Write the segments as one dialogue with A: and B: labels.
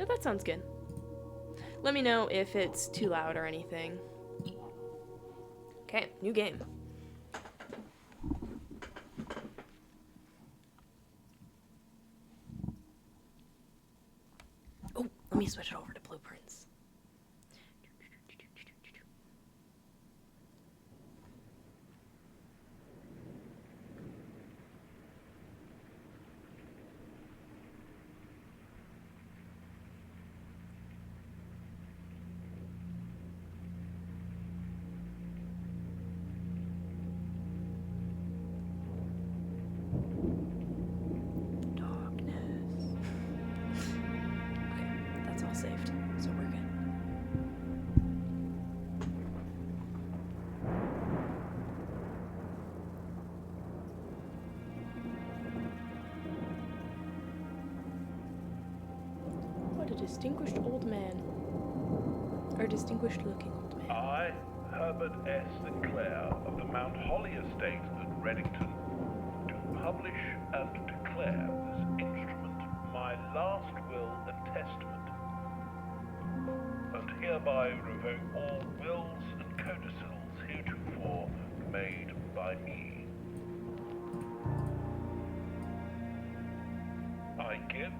A: No, that sounds good. Let me know if it's too loud or anything. Okay, new game. Oh, let me switch it over to blueprints. Darkness. Okay, that's all saved, so we're good. What a distinguished old man. Or distinguished looking old man.
B: I, Herbert S. Sinclair of the Mount Holly Estate at Reddington, do publish and declare this instrument my last will and testament, and hereby revoke all wills and codicils heretofore made by me. I give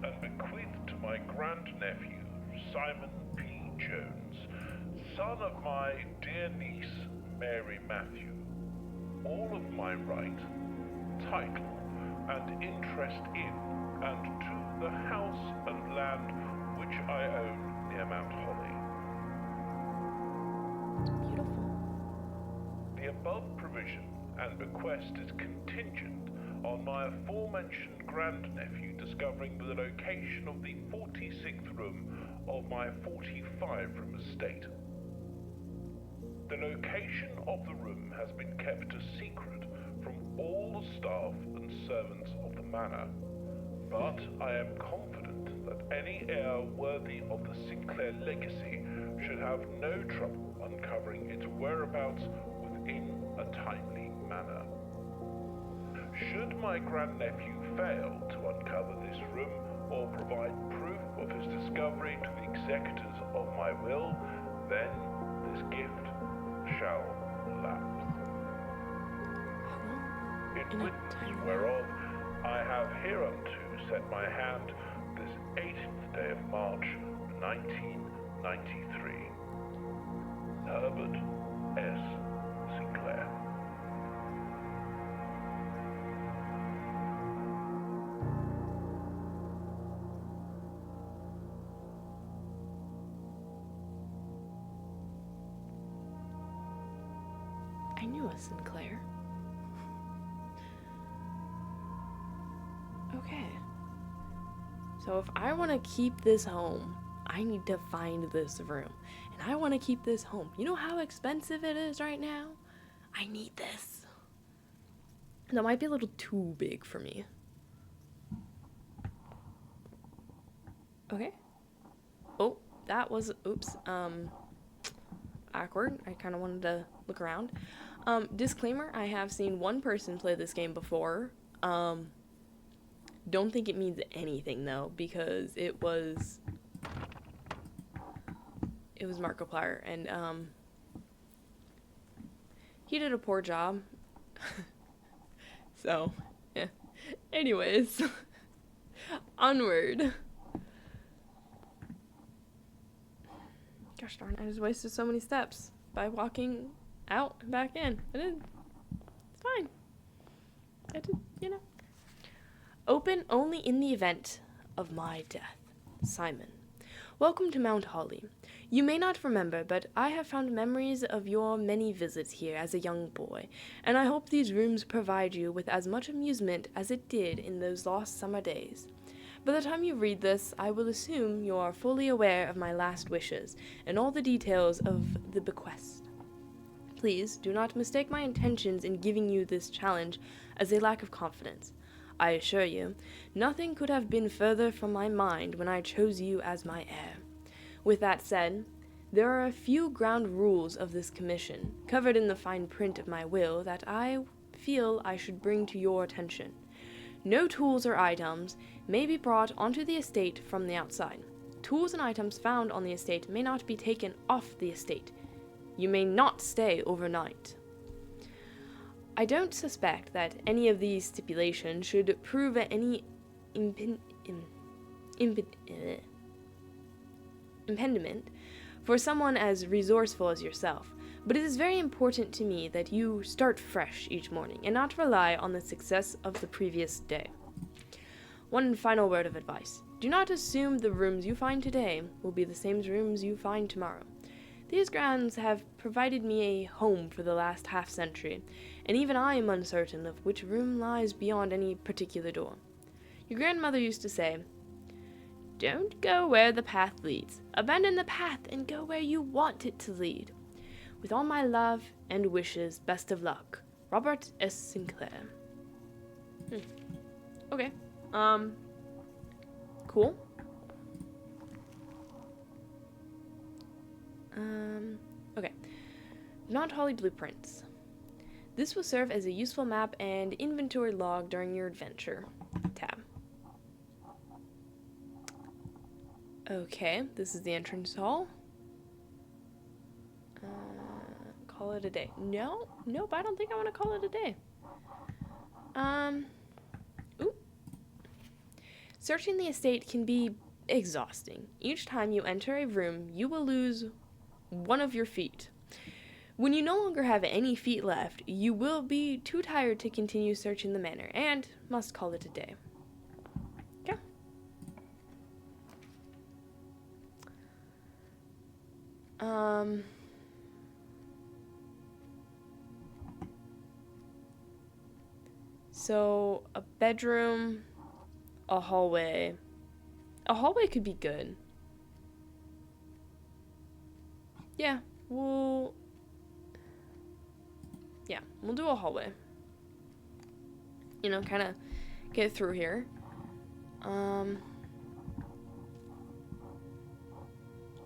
B: and bequeath to my grandnephew, Simon P. Jones, son of my dear niece, Mary Matthew, all of my right, title, and interest in and to the house and land which I own near Mount Holly.
A: Beautiful.
B: The above provision and bequest is contingent on my aforementioned grandnephew discovering the location of the 46th room of my 45-room estate. The location of the room has been kept a secret from all the staff and servants of the manor, but I am confident that any heir worthy of the Sinclair legacy should have no trouble uncovering its whereabouts within a timely manner. Should my grandnephew fail to uncover this room or provide proof of his discovery to the executors of my will, then this gift shall lapse. In witness whereof I have hereunto set my hand this 18th day of March, 1993. Herbert S. Sinclair.
A: I knew a Sinclair. Okay. So if I want to keep this home, I need to find this room. And I want to keep this home. You know how expensive it is right now? I need this. That might be a little too big for me. Okay. Oh, that was, oops, awkward. I kind of wanted to look around. Disclaimer, I have seen one person play this game before. Don't think it means anything, though, because it was Markiplier, and, he did a poor job. So, yeah. Anyways, onward. Gosh darn, I just wasted so many steps by walking out and back in. I did. It's fine. I did, you know. Open only in the event of my death. Simon. Welcome to Mount Holly. You may not remember, but I have found memories of your many visits here as a young boy, and I hope these rooms provide you with as much amusement as it did in those lost summer days. By the time you read this, I will assume you are fully aware of my last wishes and all the details of the bequest. Please do not mistake my intentions in giving you this challenge as a lack of confidence. I assure you, nothing could have been further from my mind when I chose you as my heir. With that said, there are a few ground rules of this commission, covered in the fine print of my will, that I feel I should bring to your attention. No tools or items may be brought onto the estate from the outside. tools and items found on the estate may not be taken off the estate. You may not stay overnight. I don't suspect that any of these stipulations should prove any impediment for someone as resourceful as yourself, but it is very important to me that you start fresh each morning and not rely on the success of the previous day. One final word of advice. Do not assume the rooms you find today will be the same rooms you find tomorrow. These grounds have provided me a home for the last half-century, and even I am uncertain of which room lies beyond any particular door. Your grandmother used to say, "Don't go where the path leads. Abandon the path and go where you want it to lead. With all my love and wishes, best of luck. Robert S. Sinclair." Okay. Cool. Okay. Mount Holly blueprints. This will serve as a useful map and inventory log during your adventure. Tab. Okay, this is the entrance hall. Call it a day. Nope, I don't think I want to call it a day. Ooh. Searching the estate can be exhausting. Each time you enter a room, you will lose one of your feet. When you no longer have any feet left, you will be too tired to continue searching the manor and must call it a day. Okay. So a bedroom, a hallway. A hallway could be good. Yeah, we'll do a hallway. You know, kind of get through here.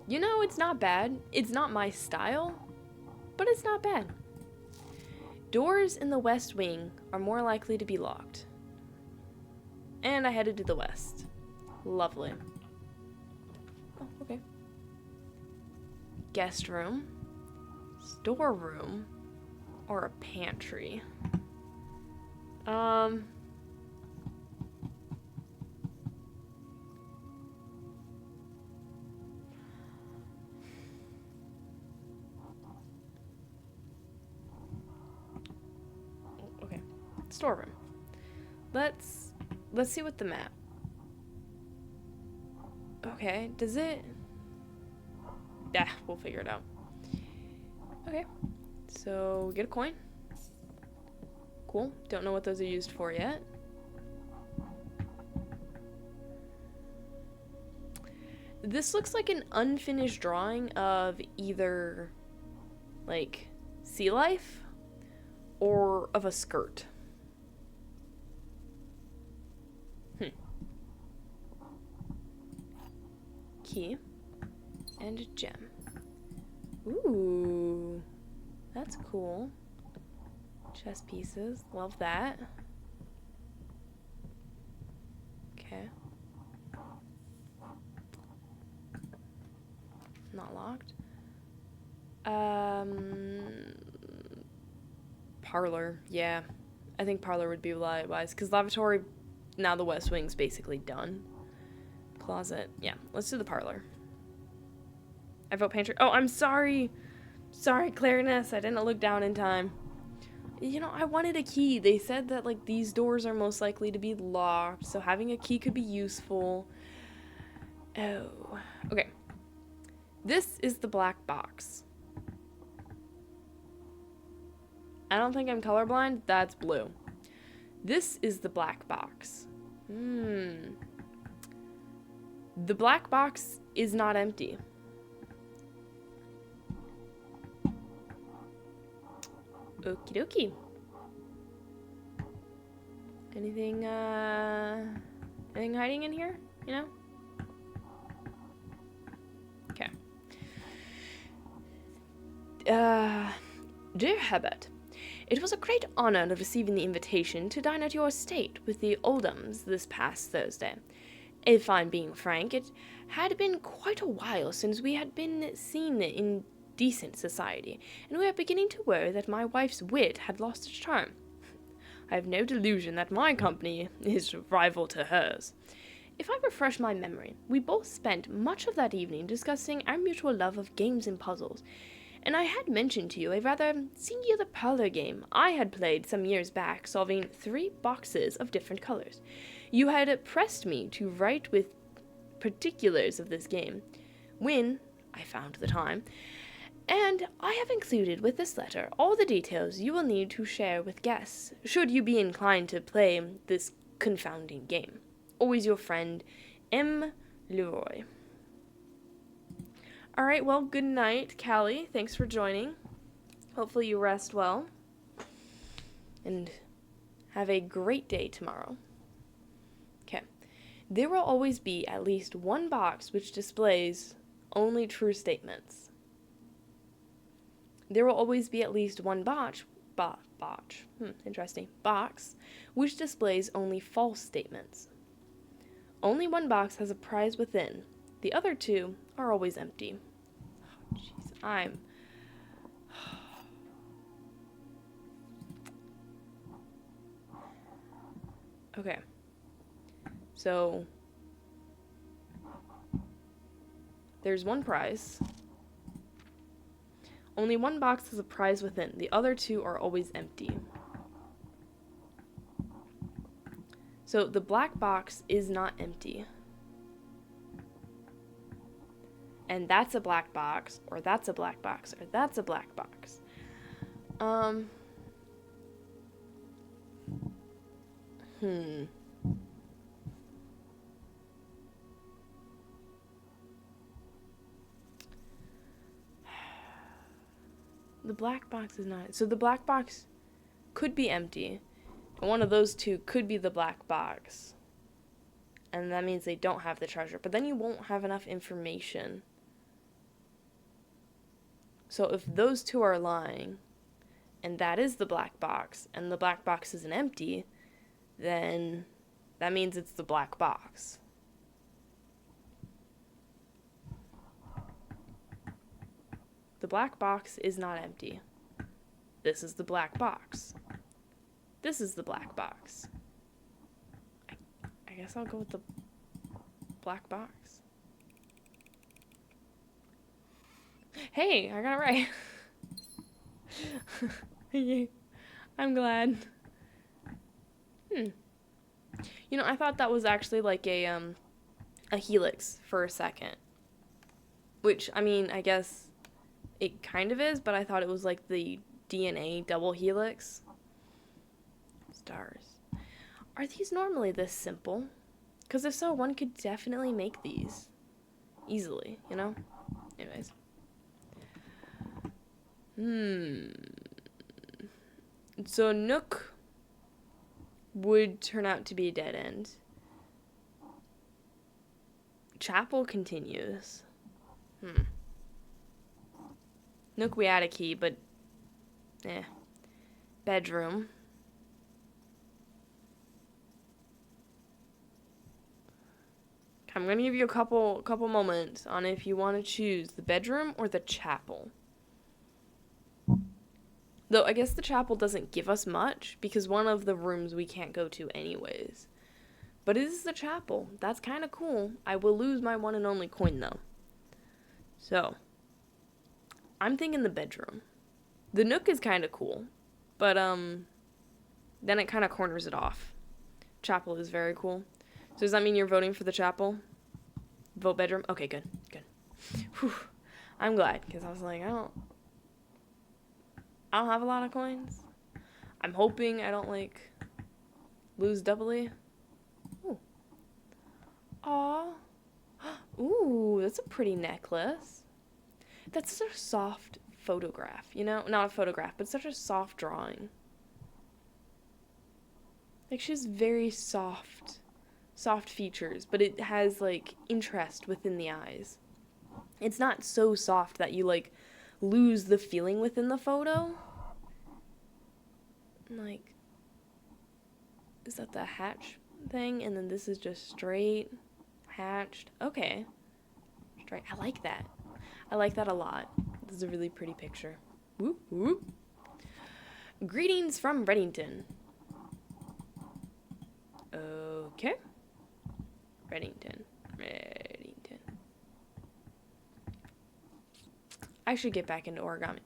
A: You know, it's not bad. It's not my style, but it's not bad. Doors in the west wing are more likely to be locked. And I headed to the west. Lovely. Oh, okay. Guest room, storeroom, or a pantry. Okay, storeroom. Let's see what the map. Okay, does it? Yeah, we'll figure it out. Okay, so get a coin. Cool. Don't know what those are used for yet. This looks like an unfinished drawing of either, like, sea life or of a skirt. Key and a gem. Ooh, that's cool. Chess pieces, love that. Okay. Not locked. Parlor, yeah. I think parlor would be wise, because lavatory, now the west wing's basically done. Closet, yeah, let's do the parlor. I vote pantry. Oh, I'm sorry. Sorry, Clariness, I didn't look down in time. You know, I wanted a key. They said that, like, these doors are most likely to be locked, so having a key could be useful. Oh, okay. This is the black box. I don't think I'm colorblind. That's blue. This is the black box. The black box is not empty. Okie dokie. Anything hiding in here? You know? Okay. Dear Herbert, it was a great honor receiving the invitation to dine at your estate with the Oldhams this past Thursday. If I'm being frank, it had been quite a while since we had been seen in decent society, and we are beginning to worry that my wife's wit had lost its charm. I have no delusion that my company is rival to hers. If I refresh my memory, we both spent much of that evening discussing our mutual love of games and puzzles, and I had mentioned to you a rather singular parlor game I had played some years back, solving 3 boxes of different colors. You had pressed me to write with particulars of this game, when I found the time, and I have included with this letter all the details you will need to share with guests, should you be inclined to play this confounding game. Always your friend, M. Leroy. Alright, well, good night, Callie. Thanks for joining. Hopefully you rest well. And have a great day tomorrow. Okay. There will always be at least one box which displays only true statements. There will always be at least one box which displays only false statements. Only one box has a prize within. The other 2 are always empty. Oh, jeez, Okay. So, there's one prize. Only one box has a prize within. The other 2 are always empty. So the black box is not empty. And that's a black box, or that's a black box, or that's a black box. The black box is not. So the black box could be empty. And one of those 2 could be the black box. And that means they don't have the treasure. But then you won't have enough information. So if those 2 are lying, and that is the black box, and the black box isn't empty, then that means it's the black box. The black box is not empty. This is the black box. This is the black box. I guess I'll go with the black box. Hey, I got it right. Yay. I'm glad. You know, I thought that was actually like a helix for a second. Which, I mean, I guess it kind of is, but I thought it was like the DNA double helix. Stars. Are these normally this simple? Because if so, one could definitely make these easily, you know? Anyways. So Nook would turn out to be a dead end. Chapel continues. Nook, we had a key, but bedroom. I'm gonna give you a couple moments on if you want to choose the bedroom or the chapel. Though I guess the chapel doesn't give us much because one of the rooms we can't go to anyways. But it is the chapel. That's kind of cool. I will lose my one and only coin though. So, I'm thinking the bedroom. The Nook is kind of cool, but then it kind of corners it off. Chapel is very cool. So does that mean you're voting for the chapel? Vote bedroom? Okay, good. Whew. I'm glad, because I was like, I don't have a lot of coins. I'm hoping I don't, like, lose doubly. Ooh. Aw. Ooh, that's a pretty necklace. That's such a soft photograph, you know? Not a photograph, but such a soft drawing. Like, she has very soft features, but it has, like, interest within the eyes. It's not so soft that you, like, lose the feeling within the photo. Like, is that the hatch thing? And then this is just straight. hatched. Okay. Right. I like that. I like that a lot. This is a really pretty picture. Whoop, whoop. Greetings from Reddington. Okay. Reddington. I should get back into origami.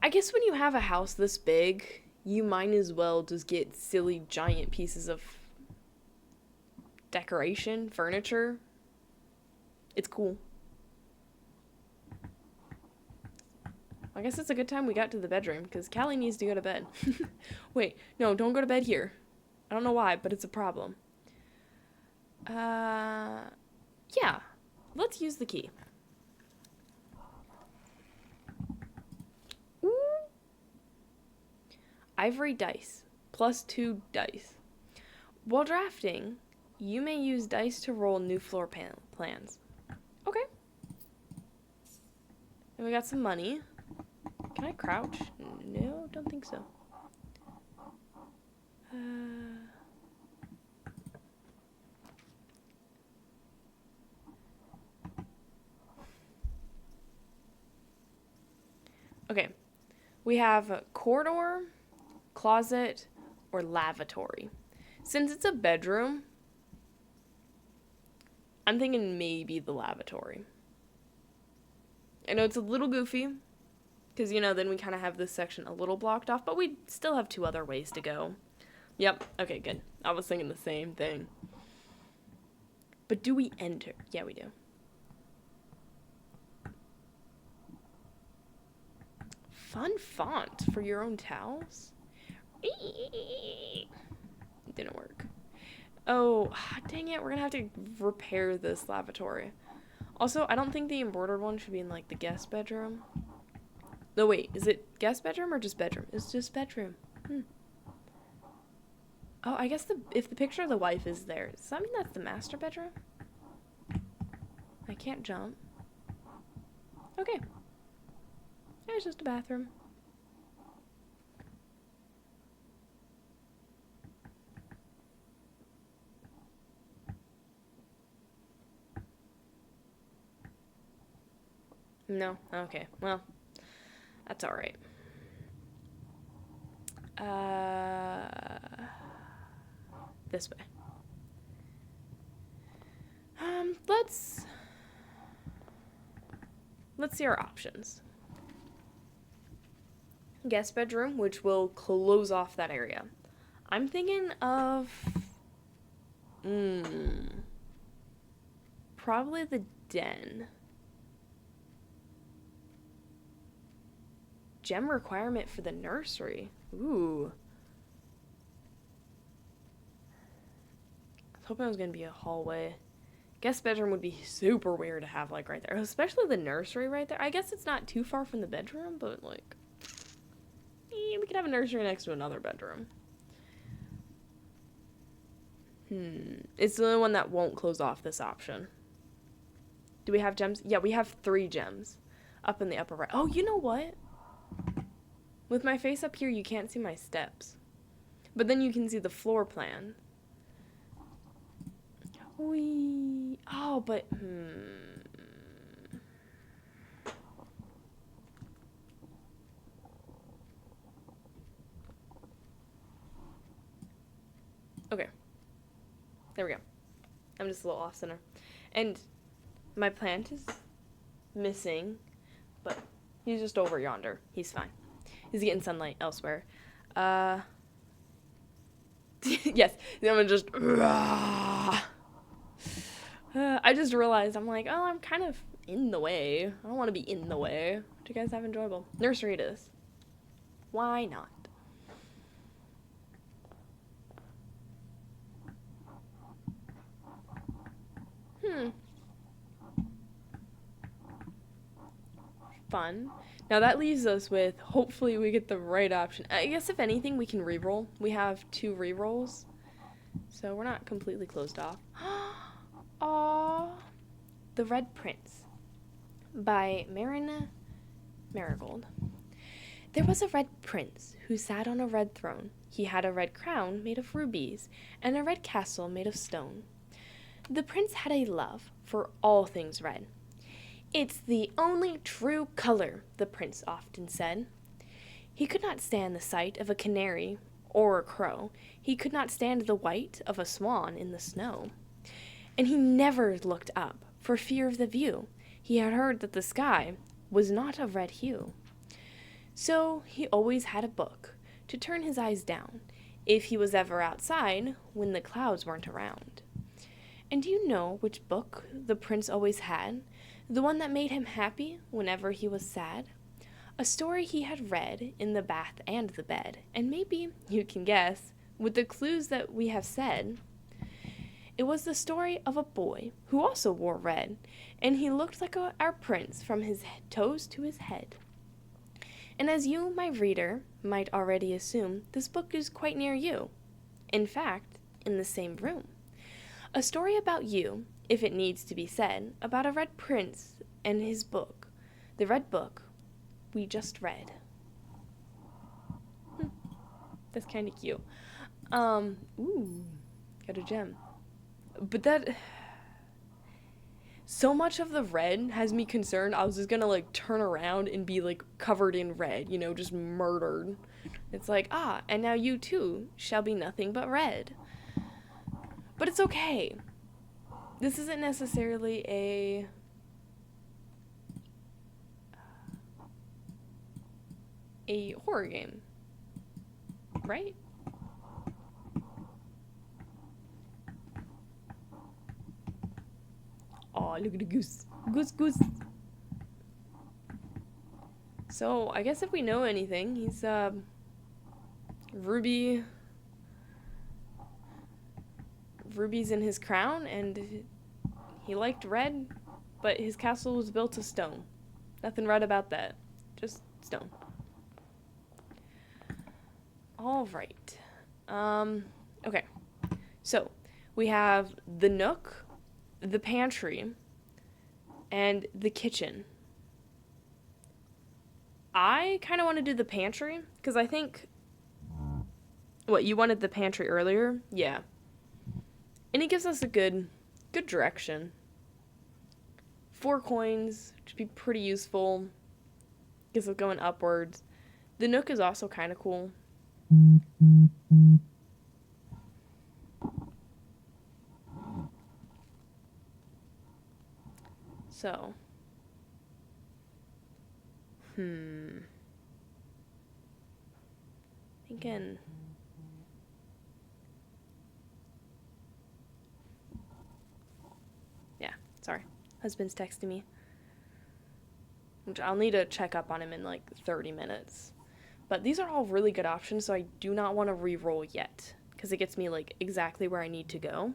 A: I guess when you have a house this big, you might as well just get silly giant pieces of decoration, furniture. It's cool. I guess it's a good time we got to the bedroom, because Callie needs to go to bed. Wait, no, don't go to bed here. I don't know why, but it's a problem. Yeah. Let's use the key. Ooh. Ivory dice. +2 dice. While drafting, you may use dice to roll new floor plans. Okay. And we got some money. Can I crouch? No, don't think so. Okay. We have corridor, closet, or lavatory. Since it's a bedroom, I'm thinking maybe the lavatory. I know it's a little goofy, because, you know, then we kind of have this section a little blocked off, but we still have 2 other ways to go. Yep, okay, good. I was thinking the same thing. But do we enter? Yeah, we do. Fun font for your own towels? It didn't work. Oh, dang it, we're gonna have to repair this lavatory. Also, I don't think the embroidered one should be in, like, the guest bedroom. No, wait, is it guest bedroom or just bedroom? It's just bedroom. Oh, I guess if the picture of the wife is there, does that mean that's the master bedroom? I can't jump. Okay. It's just a bathroom. No? Okay, well, that's alright. This way. Let's see our options. Guest bedroom, which will close off that area. I'm thinking of probably the den. Gem requirement for the nursery. Ooh. I was hoping it was going to be a hallway. Guest bedroom would be super weird to have, like, right there. Especially the nursery right there. I guess it's not too far from the bedroom, but, like, we could have a nursery next to another bedroom. It's the only one that won't close off this option. Do we have gems? Yeah, we have 3 gems up in the upper right. Oh, you know what? With my face up here, you can't see my steps. But then you can see the floor plan. Oh, but, Okay. There we go. I'm just a little off center. And my plant is missing, but he's just over yonder. He's fine. He's getting sunlight elsewhere. Yes, I'm gonna just... I just realized, I'm like, oh, I'm kind of in the way. I don't want to be in the way. What do you guys have enjoyable? Nursery it is. Why not? Fun. Now that leaves us with, hopefully we get the right option. I guess if anything, we can re-roll. We have 2 re-rolls, so we're not completely closed off. Aww. The Red Prince by Marina Marigold. There was a red prince who sat on a red throne. He had a red crown made of rubies, and a red castle made of stone. The prince had a love for all things red. "It's the only true color," the prince often said. He could not stand the sight of a canary or a crow. He could not stand the white of a swan in the snow. And he never looked up for fear of the view. He had heard that the sky was not of red hue. So he always had a book to turn his eyes down if he was ever outside when the clouds weren't around. And do you know which book the prince always had? The one that made him happy whenever he was sad? A story he had read in the bath and the bed, and maybe you can guess, with the clues that we have said, it was the story of a boy who also wore red, and he looked like our prince from his toes to his head. And as you, my reader, might already assume, this book is quite near you. In fact, in the same room. A story about you, if it needs to be said, about a red prince and his book, the red book we just read. That's kind of cute. Ooh, got a gem. But that, so much of the red has me concerned. I was just gonna like turn around and be like covered in red, you know, just murdered. It's like, and now you too shall be nothing but red. But it's okay. This isn't necessarily a horror game, right? Oh, look at the goose. Goose. So, I guess if we know anything, he's, rubies in his crown, and he liked red, but his castle was built of stone. Nothing red about that. Just stone. All right. Okay. So, we have the nook, the pantry, and the kitchen. I kind of want to do the pantry, because I think... What, you wanted the pantry earlier? Yeah. And it gives us a good direction. 4 coins, which would be pretty useful. Gets us going upwards. The nook is also kind of cool. So. Thinking. Yeah, sorry. Husband's texting me. Which I'll need to check up on him in like 30 minutes. But these are all really good options, so I do not want to re-roll yet. Because it gets me like exactly where I need to go.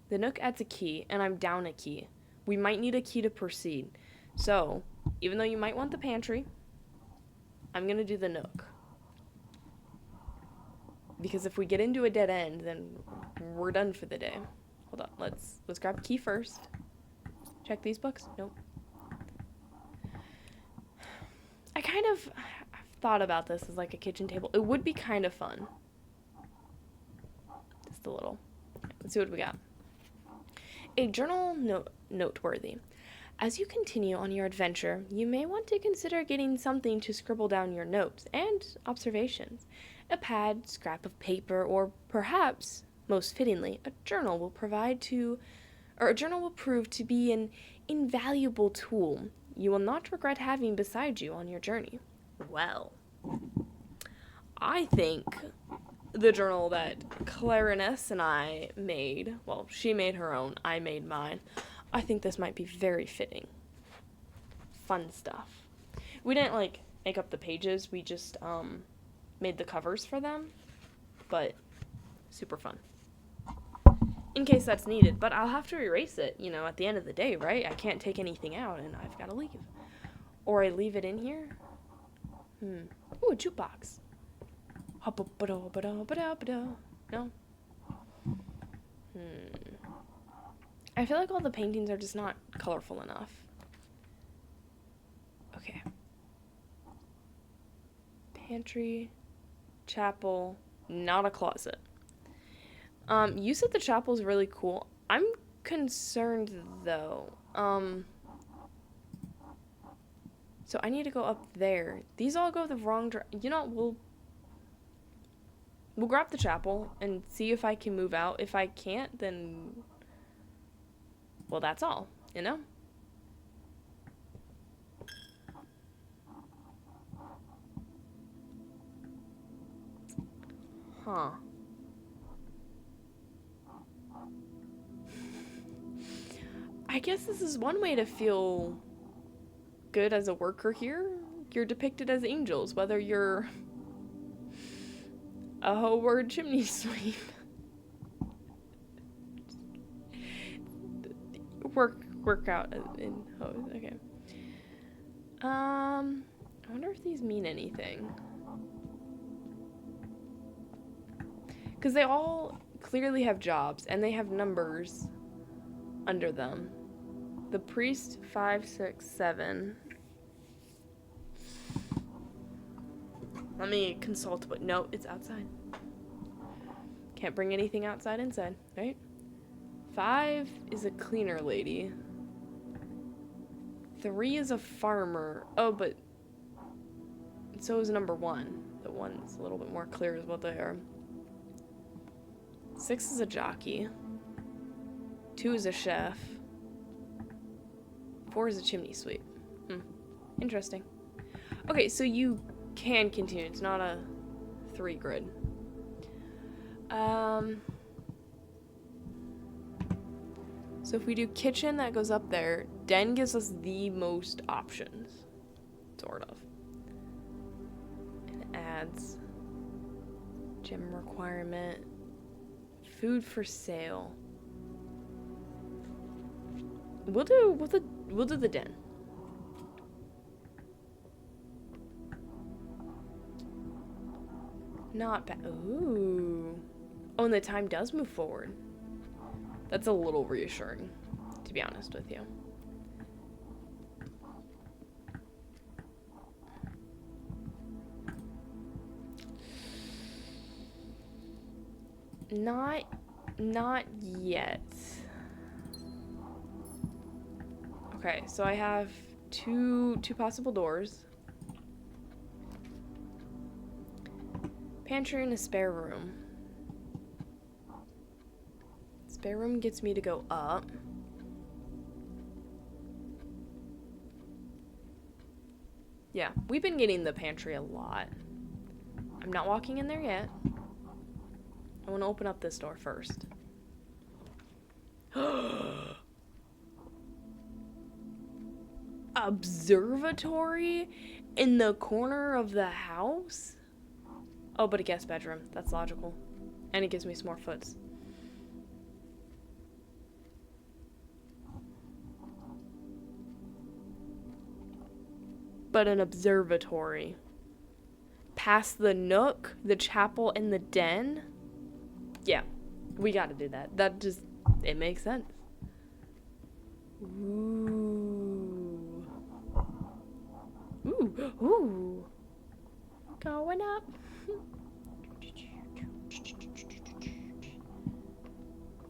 A: The nook adds a key, and I'm down a key. We might need a key to proceed. So, even though you might want the pantry, I'm going to do the nook. Because if we get into a dead end, then we're done for the day. Hold on, let's grab a key first. Check these books? Nope. I've thought about this as like a kitchen table. It would be kind of fun. Just a little. Let's see what we got. A journal noteworthy. As you continue on your adventure, you may want to consider getting something to scribble down your notes and observations. A pad, scrap of paper, or perhaps, most fittingly, a journal will prove to be an invaluable tool you will not regret having beside you on your journey. Well, I think the journal that Clariness and I made, well, she made her own, I made mine, I think this might be very fitting. Fun stuff. We didn't, like, make up the pages, we just, made the covers for them, but super fun. In case that's needed, but I'll have to erase it, you know, at the end of the day, right? I can't take anything out, and I've got to leave. Or I leave it in here. Ooh, a jukebox. No? I feel like all the paintings are just not colorful enough. Okay. Pantry, chapel, not a closet. You said the chapel's really cool. I'm concerned though. So I need to go up there. These all go the wrong direction. You know, we'll grab the chapel and see if I can move out. If I can't, then, well, that's all, you know? Huh. I guess this is one way to feel good as a worker here. You're depicted as angels, whether you're a hoe or a chimney sweep. Work out in hoes. Okay. I wonder if these mean anything. Because they all clearly have jobs and they have numbers under them. The priest, 5, 6, 7. Let me consult what. No, it's outside. Can't bring anything outside inside, right? 5 is a cleaner lady. 3 is a farmer. Oh, but so is number 1. The one's a little bit more clear as what they are. 6 is a jockey. 2 is a chef. 4 is a chimney sweep. Interesting. Okay, so you can continue. It's not a 3 grid. So if we do kitchen, that goes up there. Den gives us the most options. Sort of. And adds gym requirement. Food for sale. We'll do the den. Not bad. Ooh. Oh, and the time does move forward. That's a little reassuring, to be honest with you. Not yet. Okay, so I have two possible doors. Pantry and a spare room. Spare room gets me to go up. Yeah, we've been getting the pantry a lot. I'm not walking in there yet. I want to open up this door first. Observatory in the corner of the house? Oh, but a guest bedroom. That's logical. And it gives me some more foots. But an observatory. Past the nook, the chapel, and the den? Yeah, we gotta do that. That just, it makes sense. Ooh. Ooh, ooh. Going up.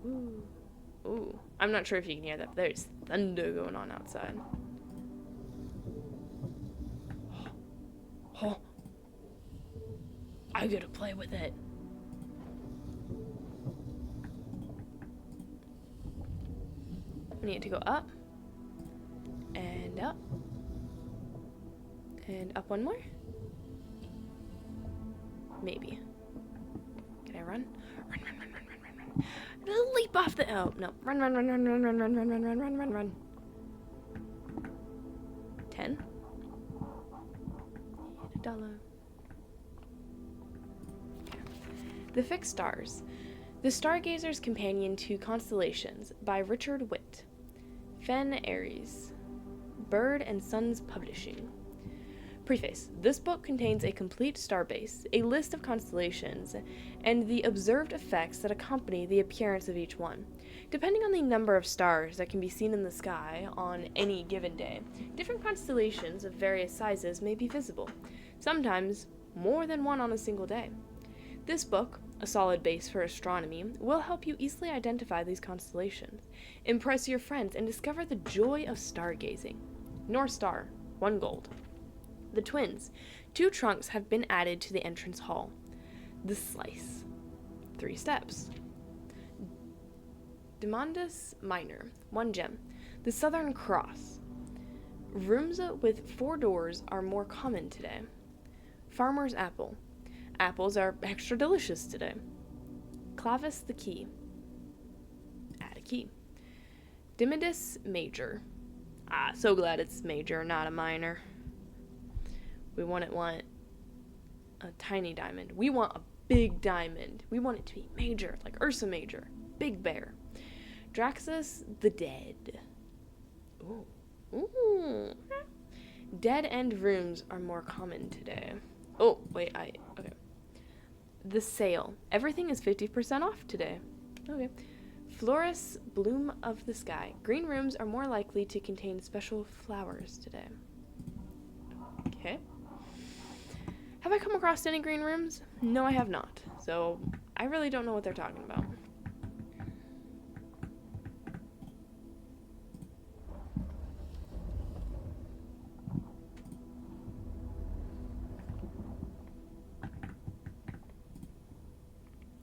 A: Ooh. Ooh. I'm not sure if you can hear that, but there's thunder going on outside. Oh. I gotta play with it. We need to go up. And up. And up one more. Maybe. Can I run? Run, run, run, run, run, run, run. Leap off the, oh, no. Run, run, run, run, run, run, run, run, run, run, run, run, run. 10. $1. The Fixed Stars. The Stargazer's Companion to Constellations by Richard Witt. Fen Aries. Bird and Sons Publishing. Preface. This book contains a complete starbase, a list of constellations, and the observed effects that accompany the appearance of each one. Depending on the number of stars that can be seen in the sky on any given day, different constellations of various sizes may be visible. Sometimes more than one on a single day. This book, a solid base for astronomy, will help you easily identify these constellations, impress your friends, and discover the joy of stargazing. North Star, 1 gold. The twins, 2 trunks have been added to the entrance hall. The slice, 3 steps. Demandus Minor, 1 gem. The Southern Cross. Rooms with 4 doors are more common today. Farmer's Apple. Apples are extra delicious today. Clavis the Key. Add a key. Dimidus Major. So glad it's major, not a minor. We wouldn't want a tiny diamond. We want a big diamond. We want it to be major, like Ursa Major. Big Bear. Draxus the Dead. Ooh. Dead end rooms are more common today. Oh, wait, okay. The Sale. Everything is 50% off today. Okay. Floris Bloom of the Sky. Green rooms are more likely to contain special flowers today. Okay. Have I come across any green rooms? No, I have not. So, I really don't know what they're talking about.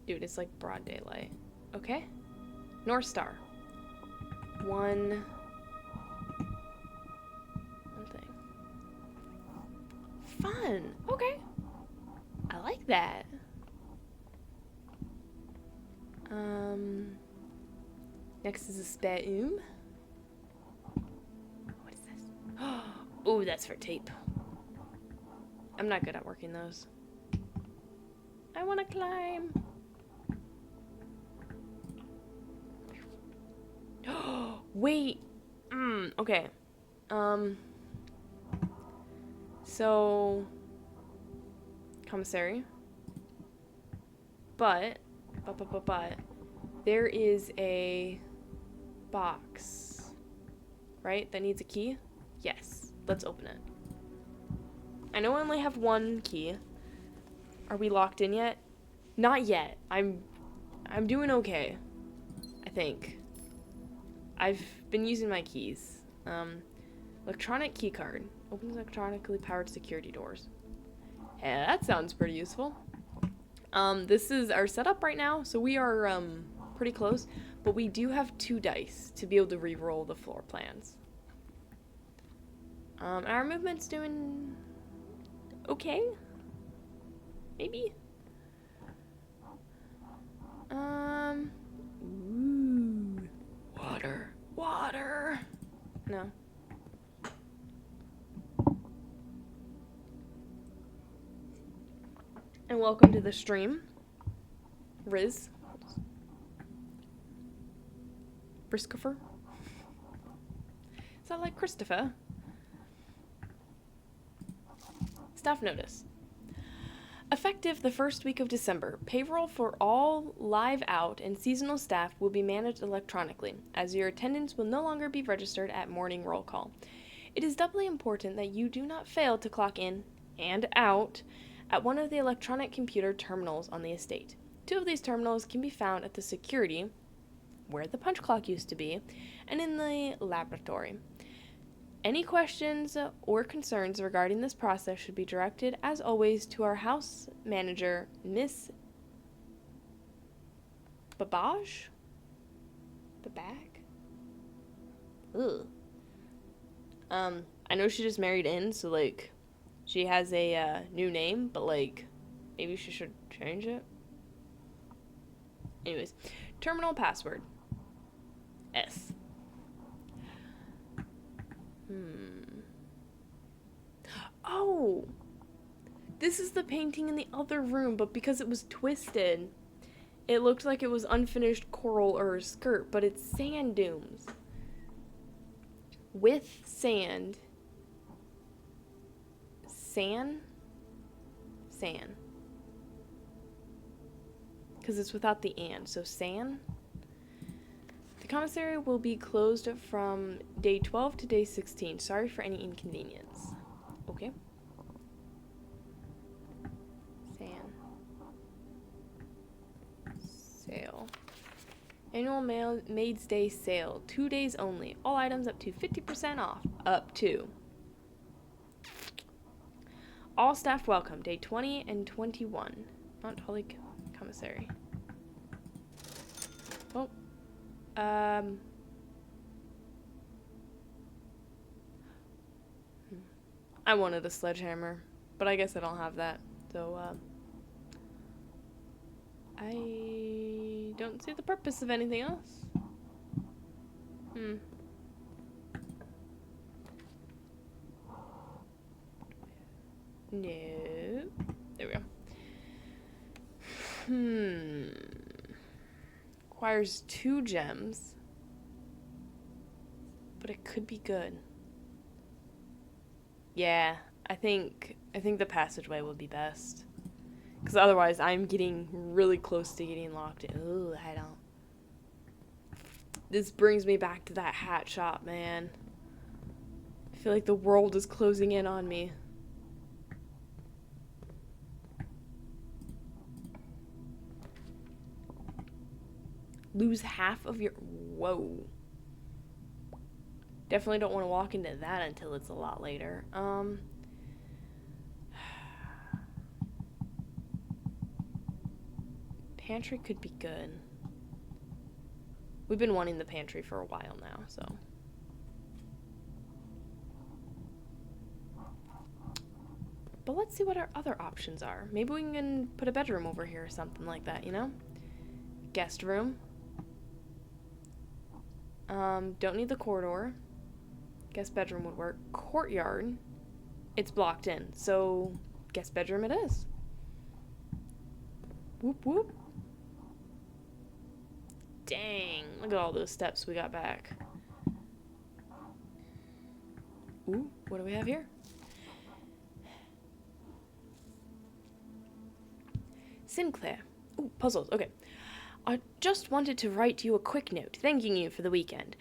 A: Dude, it's like broad daylight. Okay. North Star. One thing. Fun. Okay. I like that. Next is a speum. What is this? Oh, that's for tape. I'm not good at working those. I want to climb. Wait. Okay. So commissary. But there is a box, right? That needs a key? Yes. Let's open it. I know I only have 1 key. Are we locked in yet? Not yet. I'm doing okay. I think. I've been using my keys. Electronic key card. Opens electronically powered security doors. Yeah, that sounds pretty useful. This is our setup right now, so we are pretty close, but we do have 2 dice to be able to re-roll the floor plans. Our movement's doing okay? Maybe? Ooh. Water. No. And welcome to the stream. Riz. Briskopher. Is that like Christopher? Staff notice. Effective the first week of December, payroll for all live out and seasonal staff will be managed electronically, as your attendance will no longer be registered at morning roll call. It is doubly important that you do not fail to clock in and out at one of the electronic computer terminals on the estate. 2 of these terminals can be found at the security, where the punch clock used to be, and in the laboratory. Any questions or concerns regarding this process should be directed, as always, to our house manager, Miss Babage? Ugh. I know she just married in, so, like, she has a new name, but, like, maybe she should change it. Anyways, terminal password. S. Oh! This is the painting in the other room, but because it was twisted, it looked like it was unfinished coral or skirt, but it's sand dunes. With sand. San? Because it's without the and, so san. The commissary will be closed from day 12 to day 16. Sorry for any inconvenience. Okay. Annual Maid's Day sale. 2 days only. All items up to 50% off. Up to. All staff welcome. Day 20 and 21. Mount Holly Commissary. Oh. I wanted a sledgehammer, but I guess I don't have that. So, I don't see the purpose of anything else. No. There we go. Requires 2 gems. But it could be good. Yeah, I think the passageway would be best. Because otherwise I'm getting really close to getting locked in. Ooh, I don't. This brings me back to that hat shop, man. I feel like the world is closing in on me. Lose half of your... Whoa. Definitely don't want to walk into that until it's a lot later. Pantry could be good. We've been wanting the pantry for a while now, so. But let's see what our other options are. Maybe we can put a bedroom over here or something like that, you know? Guest room. Don't need the corridor. Guest bedroom would work. Courtyard. It's blocked in, so guest bedroom it is. Whoop whoop. Dang, look at all those steps we got back. Ooh, what do we have here? Sinclair. Ooh, puzzles, okay. I just wanted to write you a quick note, thanking you for the weekend.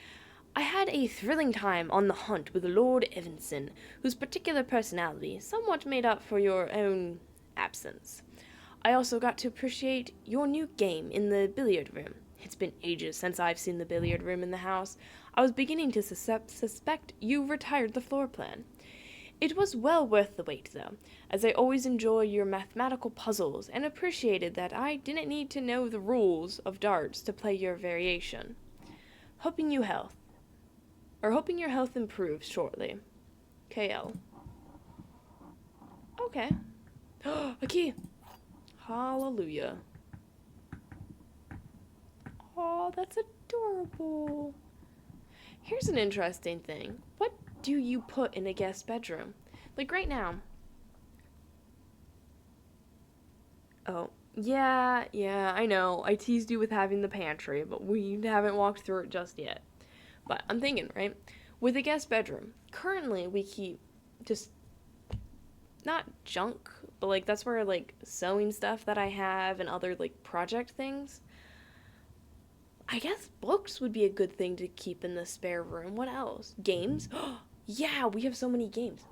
A: I had a thrilling time on the hunt with Lord Evanson, whose particular personality somewhat made up for your own absence. I also got to appreciate your new game in the billiard room. It's been ages since I've seen the billiard room in the house. I was beginning to suspect you retired the floor plan. It was well worth the wait, though, as I always enjoy your mathematical puzzles and appreciated that I didn't need to know the rules of darts to play your variation. Hoping your health improves shortly. KL. Okay. A key. Hallelujah. Oh, that's adorable. Here's an interesting thing. What do you put in a guest bedroom? Like right now. Oh, yeah, I know. I teased you with having the pantry, but we haven't walked through it just yet. But I'm thinking, right? With a guest bedroom, currently we keep just not junk, but like that's where like sewing stuff that I have and other like project things. I guess books would be a good thing to keep in the spare room. What else? Games? Yeah, we have so many games.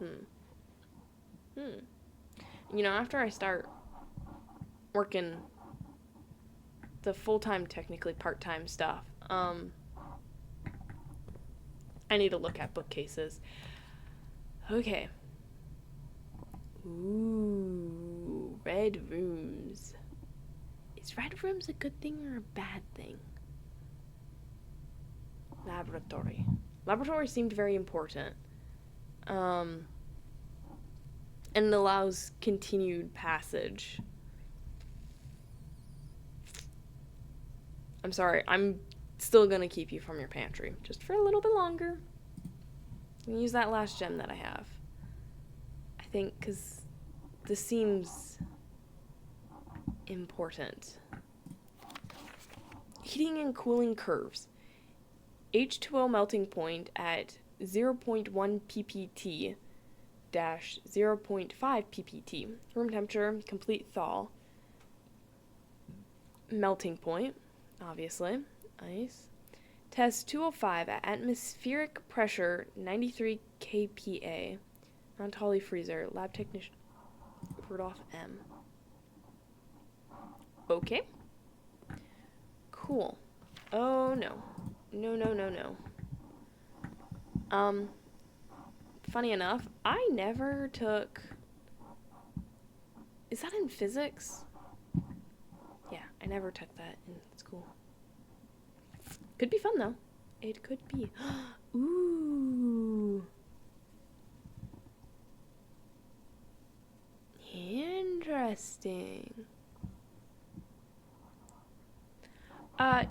A: You know, after I start working the full-time, technically part-time stuff, I need to look at bookcases. Okay. Ooh, red rooms. Is red rooms a good thing or a bad thing? Laboratory. Laboratory seemed very important. And it allows continued passage. I'm sorry, I'm still gonna keep you from your pantry. Just for a little bit longer. I'm gonna use that last gem that I have. I think, because this seems important. Heating and cooling curves. H2O melting point at 0.1 ppt dash 0.5 ppt. Room temperature, complete thaw. Melting point, obviously. Ice. Test 205 at atmospheric pressure 93 kPa. Mount Holly freezer. Lab technician Rudolph M. Okay. Cool. Oh, no. No, no, no, no. Funny enough, I never took... Is that in physics? Yeah, I never took that in school. Could be fun, though. It could be. Ooh. Interesting.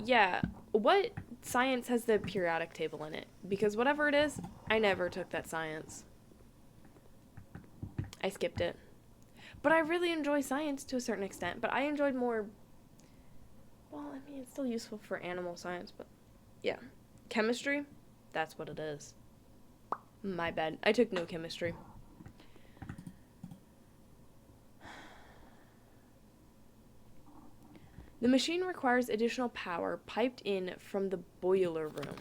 A: Yeah. What science has the periodic table in it? Because whatever it is, I never took that science. I skipped it. But I really enjoy science to a certain extent, but I enjoyed more... Well, I mean, it's still useful for animal science, but... Yeah. Chemistry? That's what it is. My bad. I took no chemistry. The machine requires additional power piped in from the boiler room.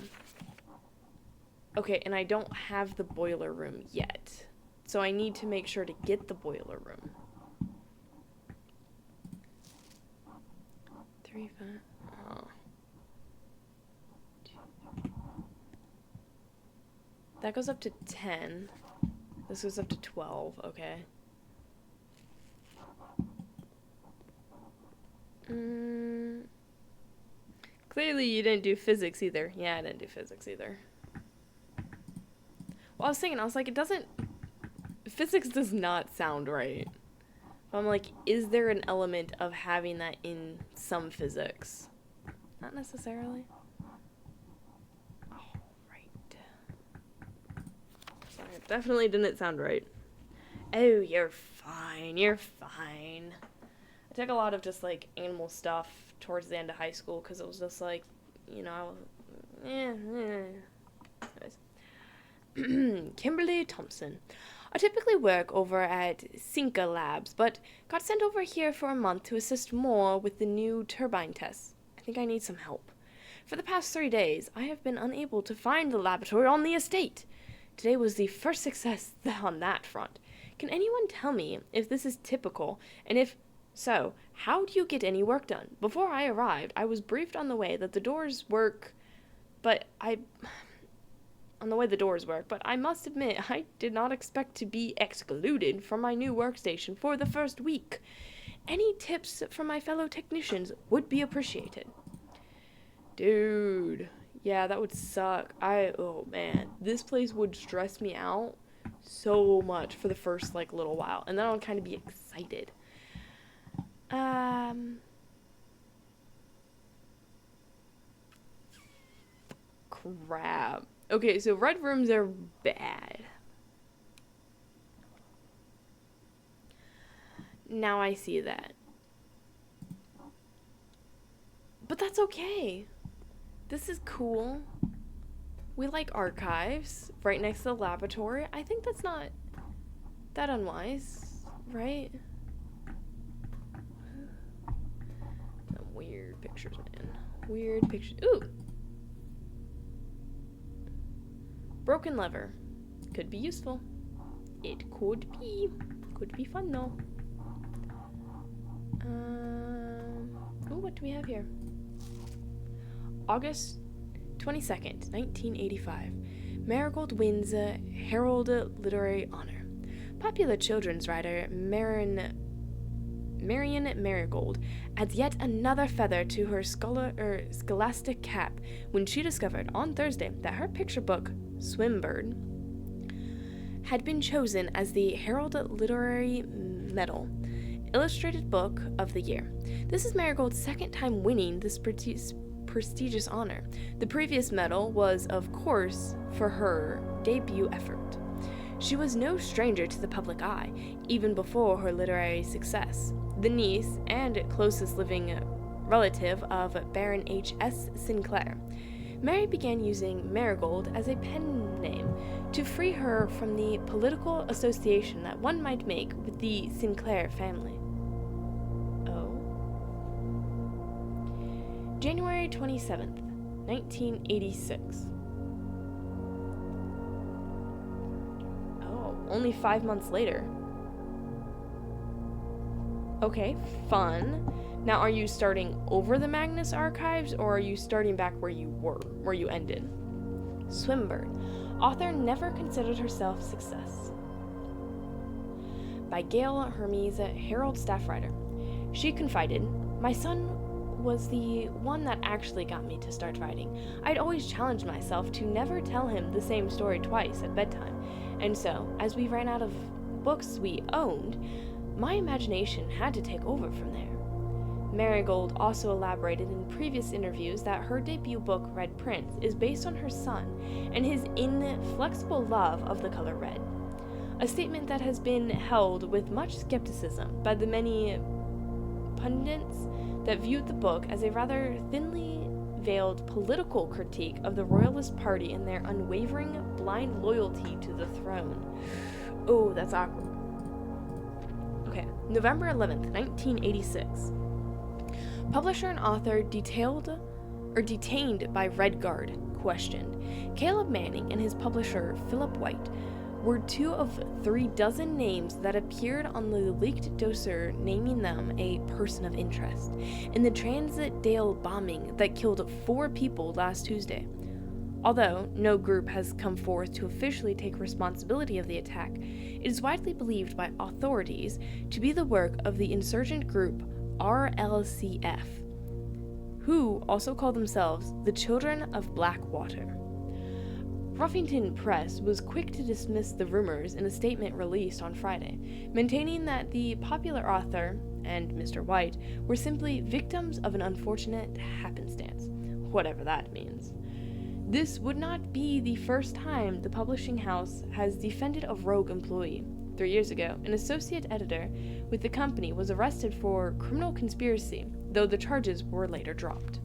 A: Okay, and I don't have the boiler room yet. So I need to make sure to get the boiler room. 3, 5... Oh. That goes up to 10. This goes up to 12, okay. Clearly you didn't do physics either. Yeah, I didn't do physics either. Well, I was thinking, I was like, it doesn't... Physics does not sound right. But I'm like, is there an element of having that in some physics? Not necessarily. Oh, right. Sorry, it definitely didn't sound right. Oh, you're fine. You're fine. I took a lot of just, like, animal stuff towards the end of high school because it was just, like, you know, I was... Anyways. Kimberly Thompson. I typically work over at Cinca Labs, but got sent over here for a month to assist more with the new turbine tests. I think I need some help. For the past 3 days, I have been unable to find the laboratory on the estate. Today was the first success on that front. Can anyone tell me if this is typical, and if so, how do you get any work done? Before I arrived, I was briefed on the way the doors work, but I must admit I did not expect to be excluded from my new workstation for the first week. Any tips from my fellow technicians would be appreciated. Dude, yeah, that would suck. Oh man, this place would stress me out so much for the first, like, little while, and then I would kind of be excited. Crap. Okay, so red rooms are bad. Now I see that. But that's okay. This is cool. We like archives right next to the laboratory. I think that's not that unwise, right? Weird pictures, man. Weird pictures. Ooh! Broken lever. Could be useful. It could be. Could be fun, though. Ooh, what do we have here? August 22nd, 1985. Marigold wins Herald Literary Honor. Popular children's writer Marion Marigold adds yet another feather to her scholastic cap when she discovered on Thursday that her picture book, Swimbird, had been chosen as the Herald Literary Medal Illustrated Book of the Year. This is Marigold's second time winning this prestigious honor. The previous medal was, of course, for her debut effort. She was no stranger to the public eye, even before her literary success. The niece and closest living relative of Baron H.S. Sinclair, Mary began using Marigold as a pen name to free her from the political association that one might make with the Sinclair family. Oh. January 27th, 1986. Oh, only 5 months later. Okay, fun. Now, are you starting over the Magnus archives, or are you starting back where you ended? Swinburne. Author never considered herself success. By Gail Hermes, Herald staff writer. She confided, "My son was the one that actually got me to start writing. I'd always challenged myself to never tell him the same story twice at bedtime, and so, as we ran out of books we owned, my imagination had to take over from there." Marigold also elaborated in previous interviews that her debut book, Red Prince, is based on her son and his inflexible love of the color red, a statement that has been held with much skepticism by the many pundits that viewed the book as a rather thinly veiled political critique of the Royalist Party and their unwavering, blind loyalty to the throne. Oh, that's awkward. Okay, November 11th, 1986. Publisher and author detained by Red Guard, questioned. Caleb Manning and his publisher, Philip White, were 2 of 3 dozen names that appeared on the leaked dossier naming them a person of interest in the Transdale bombing that killed 4 people last Tuesday. Although no group has come forth to officially take responsibility of the attack, it is widely believed by authorities to be the work of the insurgent group RLCF, who also call themselves the Children of Blackwater. Ruffington Press was quick to dismiss the rumors in a statement released on Friday, maintaining that the popular author and Mr. White were simply victims of an unfortunate happenstance, whatever that means. This would not be the first time the publishing house has defended a rogue employee. 3 years ago, an associate editor with the company was arrested for criminal conspiracy, though the charges were later dropped.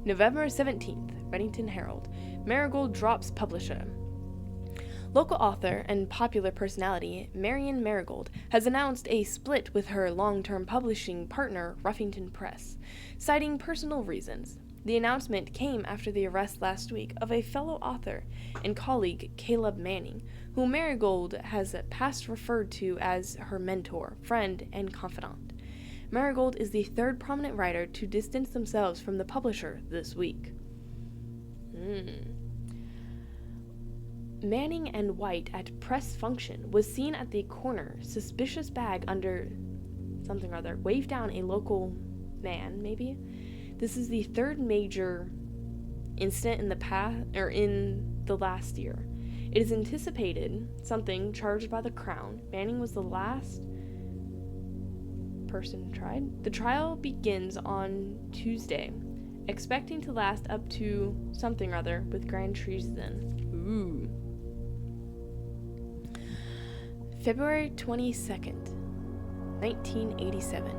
A: November 17th, Reddington Herald. Marigold drops publisher. Local author and popular personality Marion Marigold has announced a split with her long-term publishing partner Ruffington Press, citing personal reasons. The announcement came after the arrest last week of a fellow author and colleague, Caleb Manning, who Marigold has past referred to as her mentor, friend, and confidant. Marigold is the 3rd prominent writer to distance themselves from the publisher this week. Manning and White at press function was seen at the corner, suspicious bag under something or other, waved down a local man, maybe? This is the 3rd major incident in the last year. It is anticipated something charged by the Crown. Manning was the last person tried. The trial begins on Tuesday, expecting to last up to something or other with grand treason. Ooh. February 22nd, 1987.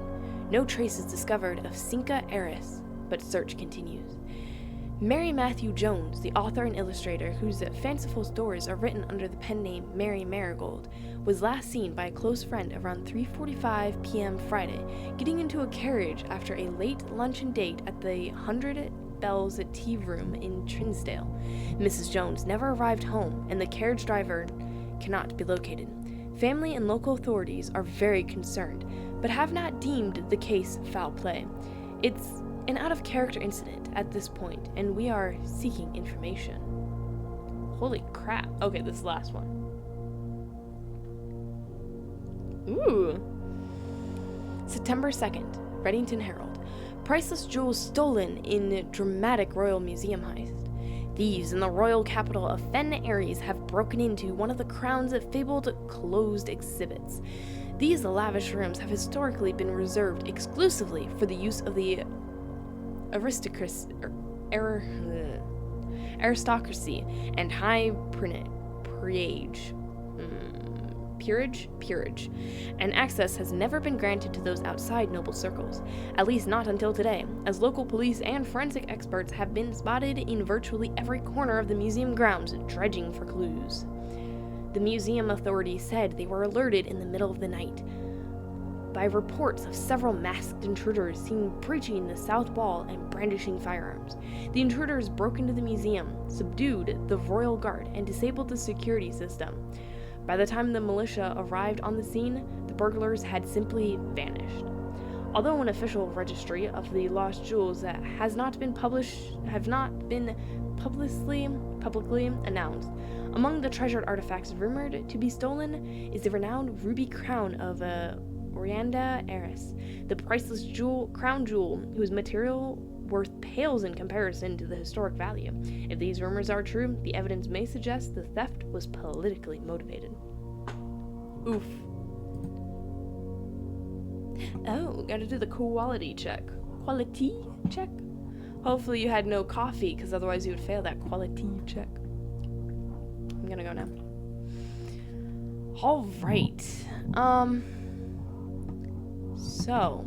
A: No traces discovered of Cinca heiress, but search continues. Mary Matthew Jones, the author and illustrator whose fanciful stories are written under the pen name Mary Marigold, was last seen by a close friend around 3:45 p.m. Friday, getting into a carriage after a late luncheon date at the 100 Bells Tea Room in Trinsdale. Mrs. Jones never arrived home, and the carriage driver cannot be located. Family and local authorities are very concerned, but have not deemed the case foul play. It's an out-of-character incident at this point, and we are seeking information. Holy crap. Okay, this is the last one. Ooh. September 2nd, Reddington Herald. Priceless jewels stolen in dramatic Royal Museum heist. Thieves in the royal capital of Fen Aries have broken into one of the Crown's fabled closed exhibits. These lavish rooms have historically been reserved exclusively for the use of the aristocracy and high peerage, and access has never been granted to those outside noble circles, at least not until today, as local police and forensic experts have been spotted in virtually every corner of the museum grounds dredging for clues. The museum authorities said they were alerted in the middle of the night by reports of several masked intruders seen breaching the south wall and brandishing firearms. The intruders broke into the museum, subdued the royal guard, and disabled the security system. By the time the militia arrived on the scene, the burglars had simply vanished. Although an official registry of the lost jewels that have not been publicly announced. Among the treasured artifacts rumored to be stolen is the renowned ruby crown of Orianda Eris, the priceless crown jewel whose material worth pales in comparison to the historic value. If these rumors are true, the evidence may suggest the theft was politically motivated. Oof. Oh, gotta do the quality check. Quality check? Hopefully you had no coffee, because otherwise you would fail that quality check. I'm gonna go now. Alright. So.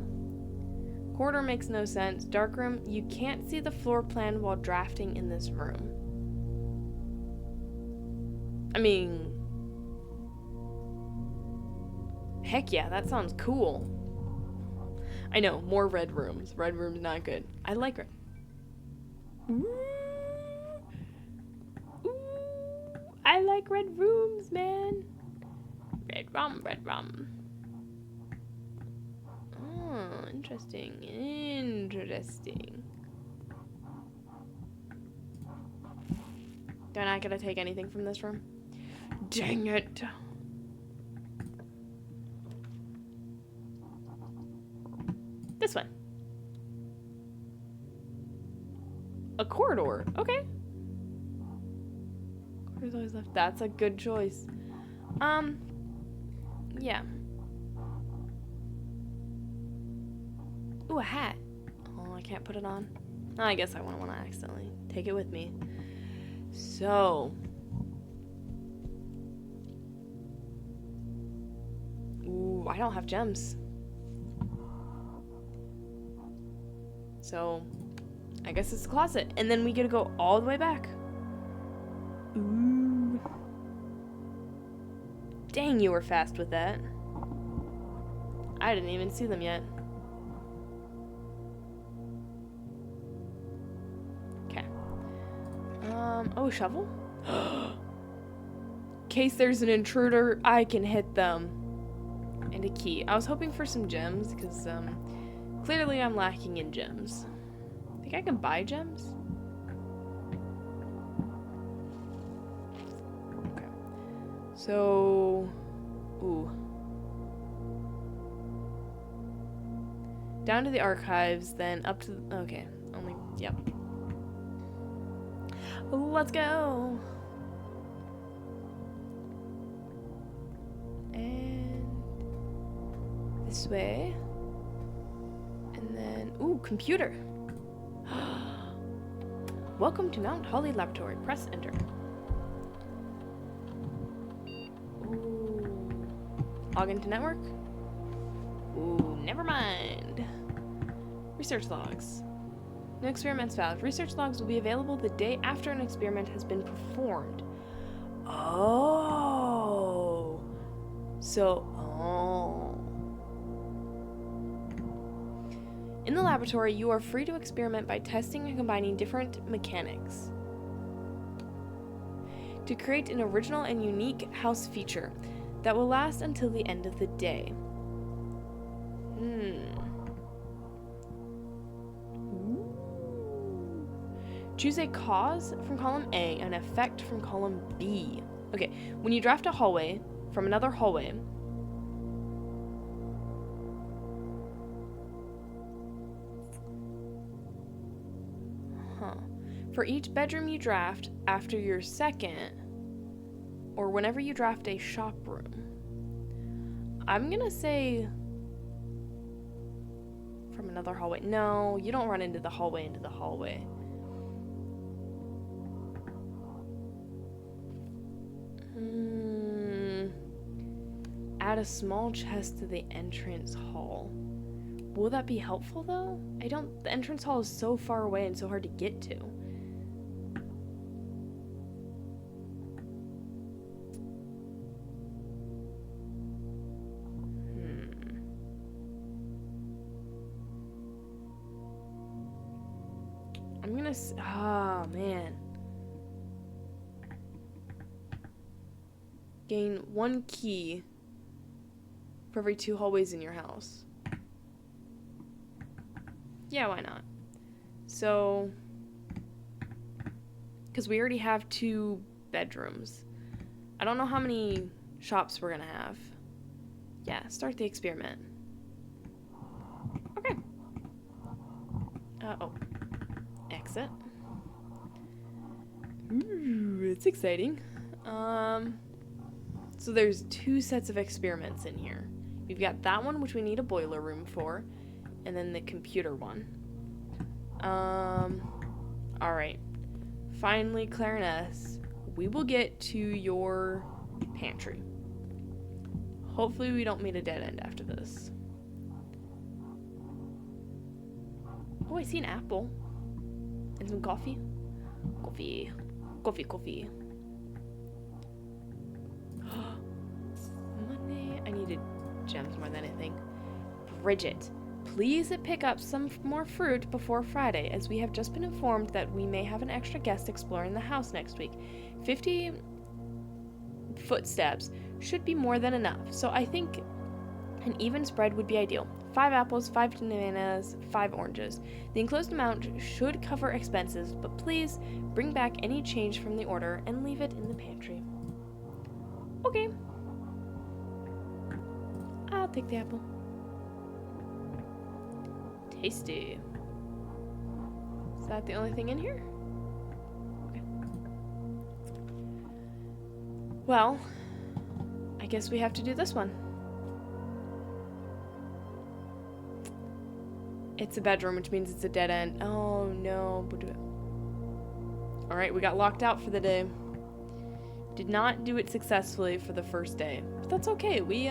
A: Corridor makes no sense. Dark room, you can't see the floor plan while drafting in this room. I mean... Heck yeah, that sounds cool. I know, more red rooms. Red room's not good. I like red. Ooh. Ooh. I like red rooms, man. Red rum, red rum. Oh, interesting. Interesting. They're not gonna take anything from this room? Dang it. This one. A corridor. Okay. Corridor's always left. That's a good choice. Yeah. Ooh, a hat. Oh, I can't put it on. Oh, I guess I wouldn't want to accidentally take it with me. So. Ooh, I don't have gems. So, I guess it's the closet. And then we get to go all the way back. Ooh. Dang, you were fast with that. I didn't even see them yet. Okay. Oh, shovel? In case there's an intruder, I can hit them. And a key. I was hoping for some gems, because, clearly I'm lacking in gems. Think I can buy gems? Okay. So... Ooh. Down to the archives, then up to... Okay. Only... Yep. Let's go! And... This way. And then, ooh, computer. Welcome to Mount Holly Laboratory. Press enter. Ooh. Log into network? Ooh, never mind. Research logs. No experiments found. Research logs will be available the day after an experiment has been performed. Oh. So, oh. In the laboratory, you are free to experiment by testing and combining different mechanics to create an original and unique house feature that will last until the end of the day. Choose a cause from column A and an effect from column B. Okay, when you draft a hallway from another hallway, for each bedroom you draft after your second, or whenever you draft a shop room, I'm gonna say from another hallway. No, you don't run into the hallway into the hallway. Add a small chest to the entrance hall. Will that be helpful though? The entrance hall is so far away and so hard to get to. I'm gonna, oh man. Gain 1 key for every 2 hallways in your house. Yeah, why not? So, because we already have 2 bedrooms. I don't know how many shops we're gonna have. Yeah, start the experiment. Okay. Oh. Exit. Ooh, it's exciting. So there's 2 sets of experiments in here. We've got that one, which we need a boiler room for, and then the computer one. Alright. Finally, Clariness, we will get to your pantry. Hopefully we don't meet a dead end after this. Oh, I see an apple. And some coffee. Coffee. Money. I needed gems more than anything. Bridget, please pick up some more fruit before Friday, as we have just been informed that we may have an extra guest exploring the house next week. 50 footsteps should be more than enough, so I think an even spread would be ideal. 5 apples, 5 bananas, 5 oranges. The enclosed amount should cover expenses, but please bring back any change from the order and leave it in the pantry. Okay. I'll take the apple. Tasty. Is that the only thing in here? Okay. Well, I guess we have to do this one. It's a bedroom, which means it's a dead end. Oh, no. Alright, we got locked out for the day. Did not do it successfully for the first day. But that's okay. We,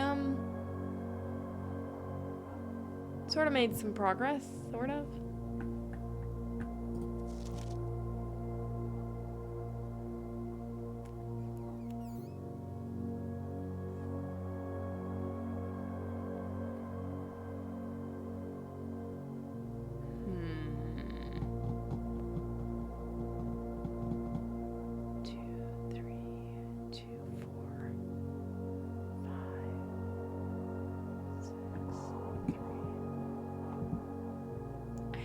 A: sort of made some progress, sort of.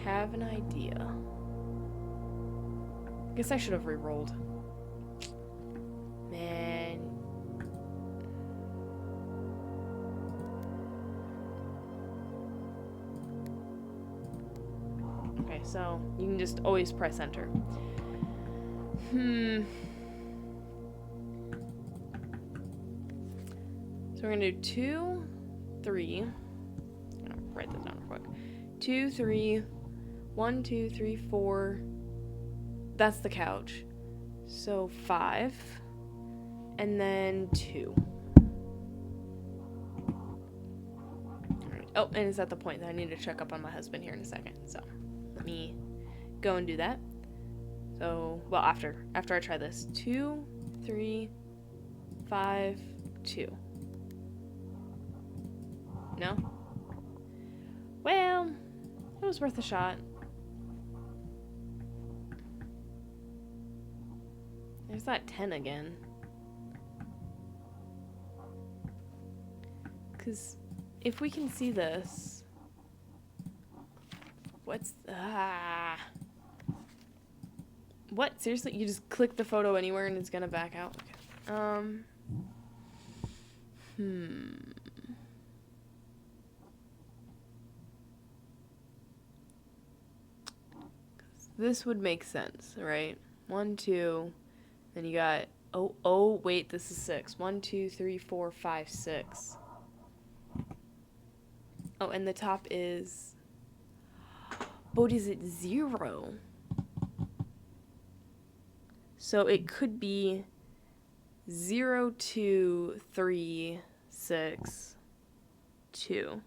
A: Have an idea. Guess I should have re-rolled. Man. Okay, so you can just always press enter. So we're gonna do 2, 3. I'm gonna write this down real quick. 2, 3. 1, 2, 3, 4. That's the couch. So 5. And then 2. Alright. Oh, and it's at the point that I need to check up on my husband here in a second. So let me go and do that. So, well, after I try this. 2, 3, 5, 2. No? Well, it was worth a shot. There's that 10 again. Because if we can see this... What's... What? Seriously? You just click the photo anywhere and it's gonna back out? Okay. This would make sense, right? 1, 2... Then you got, oh, wait, this is 6. 1, 2, 3, 4, 5, 6. Oh, and the top is, what is it, 0? So it could be 0, 2, 3, 6, 2.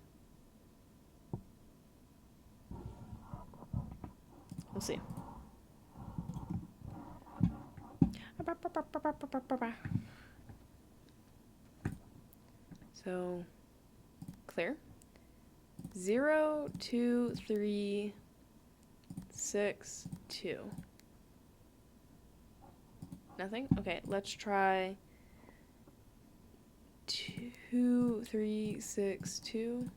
A: We'll see. So, clear. 0, 2, 3, 6, 2. Nothing? Okay, let's try 2, 3, 6, 2.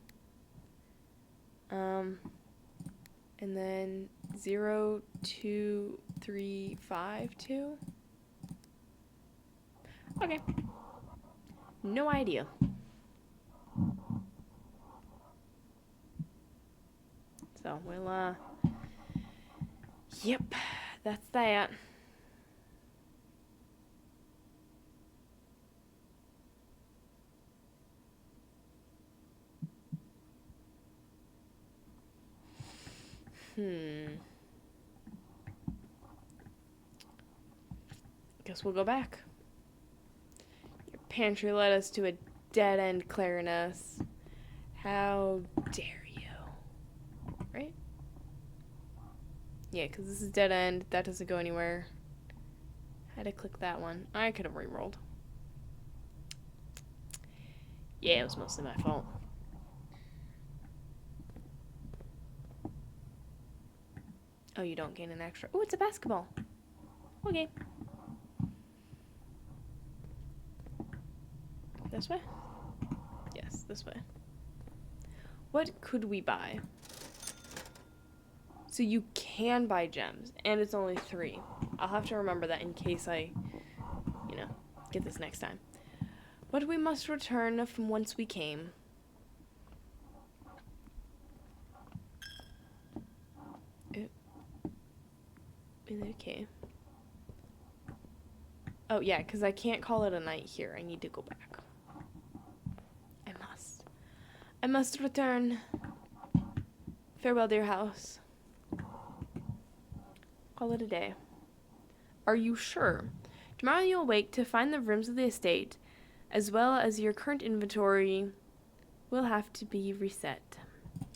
A: And then 0, 2, 3, 5, 2. Okay. No idea. So we'll, yep, that's that. Guess we'll go back. Your pantry led us to a dead-end Clarinus. How dare you? Right? Yeah, because this is dead end. That doesn't go anywhere. Had to click that one. I could have re-rolled. Yeah, it was mostly my fault. Oh, you don't gain an extra. Oh, it's a basketball. Okay. This way? Yes, this way. What could we buy? So you can buy gems, and it's only 3. I'll have to remember that in case I, get this next time. But we must return from whence we came. Okay. Oh, yeah, because I can't call it a night here. I need to go back. I must return. Farewell, dear house. Call it a day. Are you sure? Tomorrow you'll wake to find the rooms of the estate, as well as your current inventory, will have to be reset.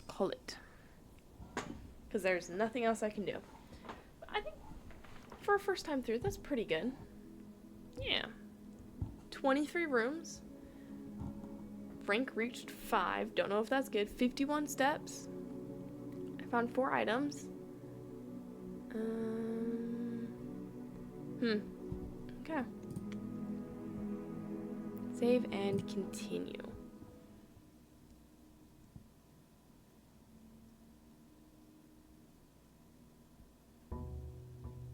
A: Call it. Because there's nothing else I can do. But I think for a first time through, that's pretty good. Yeah. 23 rooms. Rank reached 5. Don't know if that's good. 51 steps. I found 4 items. Okay. Save and continue.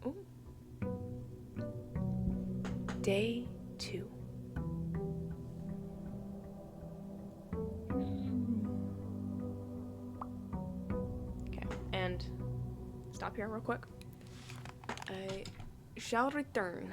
A: Ooh. Day 2. Okay, and stop here real quick. I shall return.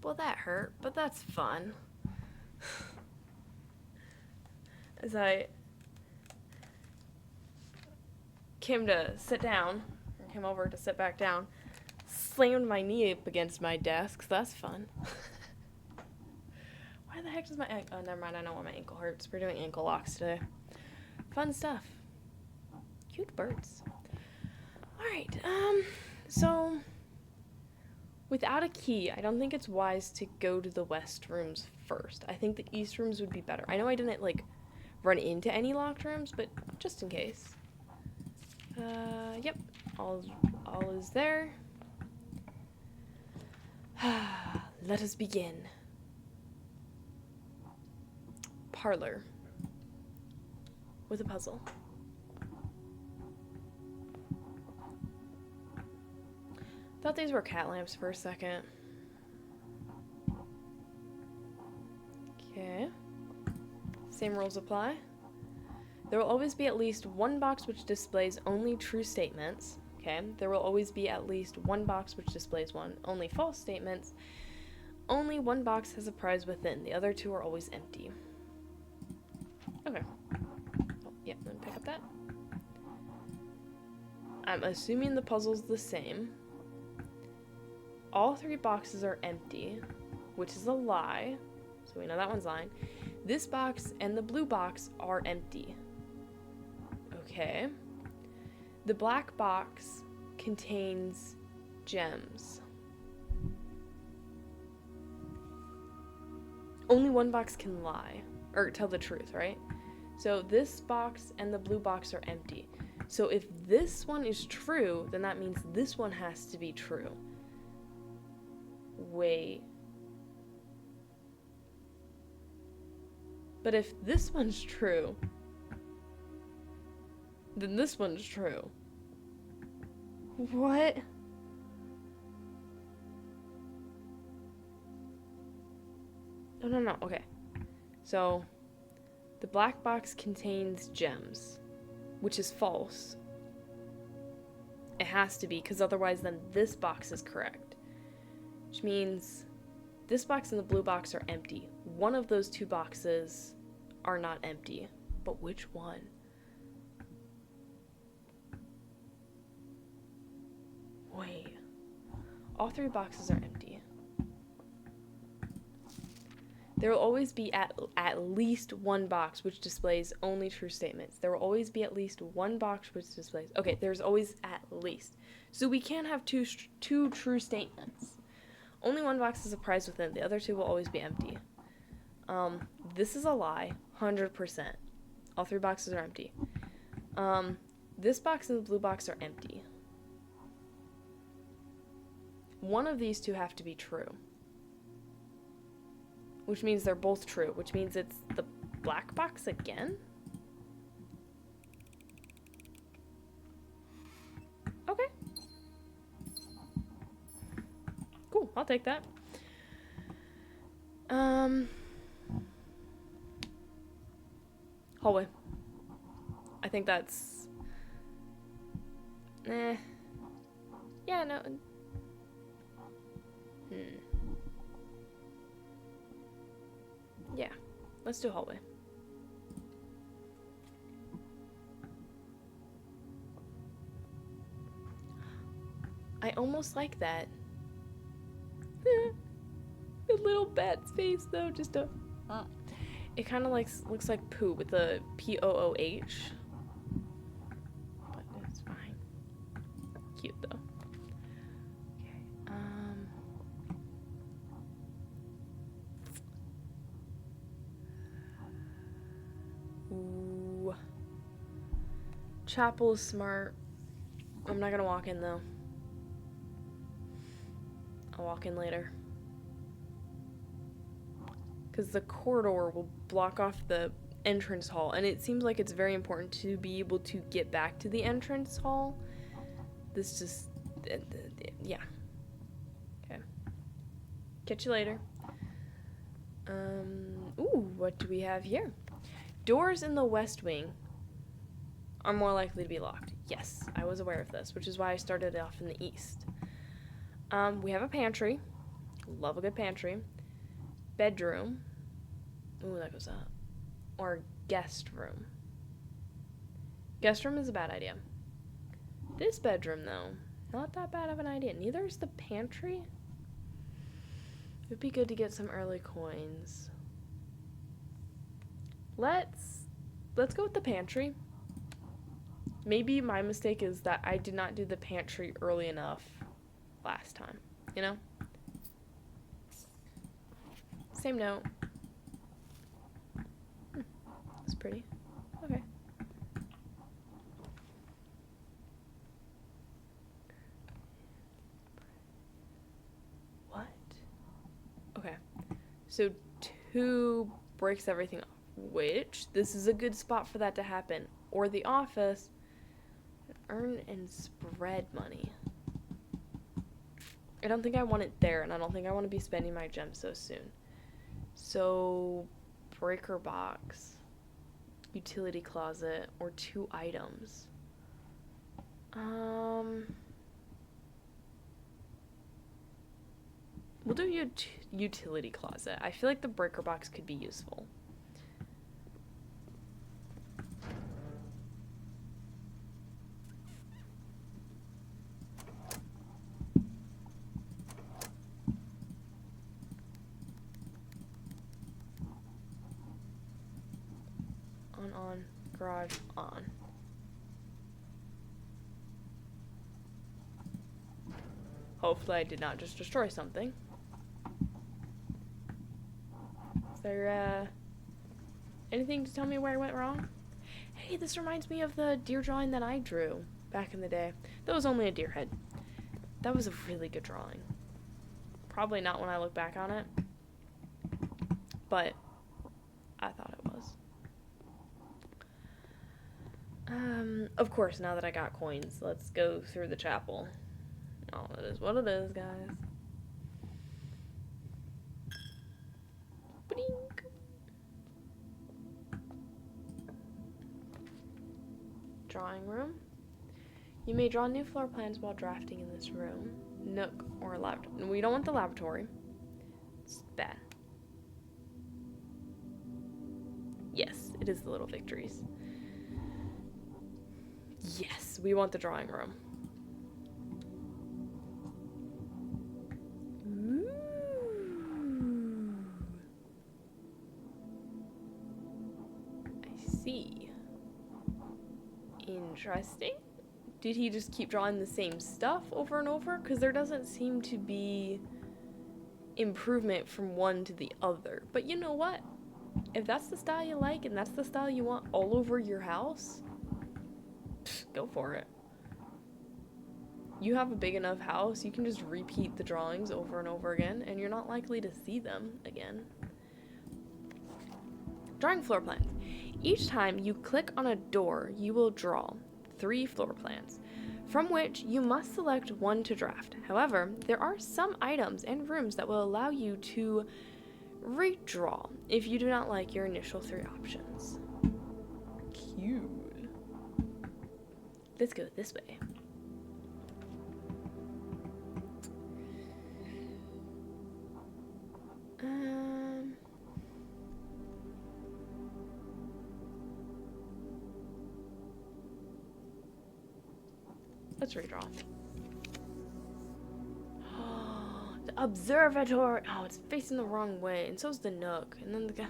A: Well, that hurt, but that's fun. As I came to sit down, or came over to sit back down, slammed my knee up against my desk, so that's fun. Why the heck does my ankle... Oh, never mind, I know why my ankle hurts. We're doing ankle locks today. Fun stuff. Cute birds. Alright, so... Without a key, I don't think it's wise to go to the west rooms first. I think the east rooms would be better. I know I didn't, run into any locked rooms, but just in case. Yep. All is there. Let us begin. Parlor. With a puzzle. Thought these were cat lamps for a second. Same rules apply. There will always be at least one box which displays only true statements. Okay, there will always be at least one box which displays only false statements. Only one box has a prize within. The other two are always empty. Okay. Oh, yeah, let me pick up that. I'm assuming the puzzle's the same. All three boxes are empty, which is a lie. So we know that one's lying. This box and the blue box are empty. Okay. The black box contains gems. Only one box can lie, or tell the truth, right? So this box and the blue box are empty. So if this one is true, then that means this one has to be true. Wait. But if this one's true, then this one's true. What? No. Okay. So, the black box contains gems, which is false. It has to be, because otherwise then this box is correct. Which means this box and the blue box are empty. One of those two boxes are not empty. But which one? Wait. All three boxes are empty. There will always be at least one box which displays only true statements. There will always be at least one box which displays... Okay, there's always at least. So we can't have two true statements. Only one box is a prize within. The other two will always be empty. This is a lie, 100%. All three boxes are empty. This box and the blue box are empty. One of these two have to be true. Which means they're both true. Which means it's the black box again? Okay. Cool, I'll take that. Hallway. I think that's... Yeah, no... Yeah, let's do hallway. I almost like that. The little bat's face, though, just a... It kind of looks like poo with a P-O-O-H. But it's fine. Cute, though. Okay, Ooh. Chapel is smart. I'm not gonna walk in, though. I'll walk in later. Because the corridor will block off the entrance hall, and it seems like it's very important to be able to get back to the entrance hall. This just... yeah. Okay. Catch you later. Ooh, what do we have here? Doors in the west wing are more likely to be locked. Yes, I was aware of this, which is why I started off in the east. We have a pantry. Love a good pantry. Bedroom. Ooh, that goes up. Or guest room. Guest room is a bad idea. This bedroom, though, not that bad of an idea. Neither is the pantry. It would be good to get some early coins. Let's go with the pantry. Maybe my mistake is that I did not do the pantry early enough last time, you know? Same note. That's pretty. Okay. What? Okay. So 2 breaks everything off, which this is a good spot for that to happen. Or the office. Earn and spread money. I don't think I want it there, and I don't think I want to be spending my gems so soon. So, breaker box. utility closet, or 2 items. We'll do utility closet. I feel like the breaker box could be useful. On, garage, on. Hopefully I did not just destroy something. Is there, anything to tell me where I went wrong? Hey, this reminds me of the deer drawing that I drew back in the day. That was only a deer head. That was a really good drawing. Probably not when I look back on it, but I thought it was. Of course, now that I got coins, let's go through the chapel. Oh, it is what it is, guys. Ba-dink. Drawing room. You may draw new floor plans while drafting in this room. Nook or laboratory. We don't want the laboratory. It's bad. Yes, it is the little victories. Yes, we want the drawing room. Ooh. I see. Interesting. Did he just keep drawing the same stuff over and over? Because there doesn't seem to be improvement from one to the other. But you know what? If that's the style you like and that's the style you want all over your house, go for it. You have a big enough house, you can just repeat the drawings over and over again, and you're not likely to see them again. Drawing floor plans. Each time you click on a door, you will draw 3 floor plans, from which you must select one to draft. However, there are some items and rooms that will allow you to redraw if you do not like your initial 3 options. Cute. Let's go this way. Let's redraw. The observatory. Oh, it's facing the wrong way, and so's the nook. And then the guy.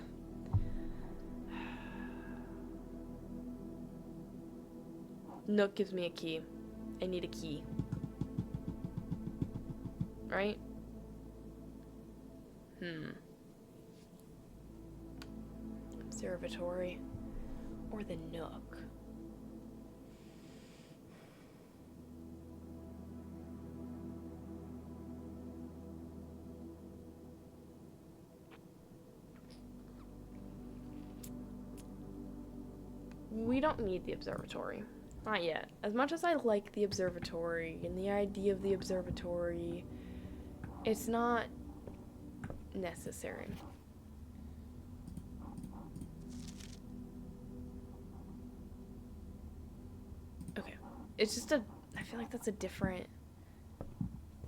A: Nook gives me a key. I need a key. Right? Observatory. Or the nook. We don't need the observatory. Not yet. As much as I like the observatory and the idea of the observatory, it's not necessary. Okay. It's just I feel like that's a different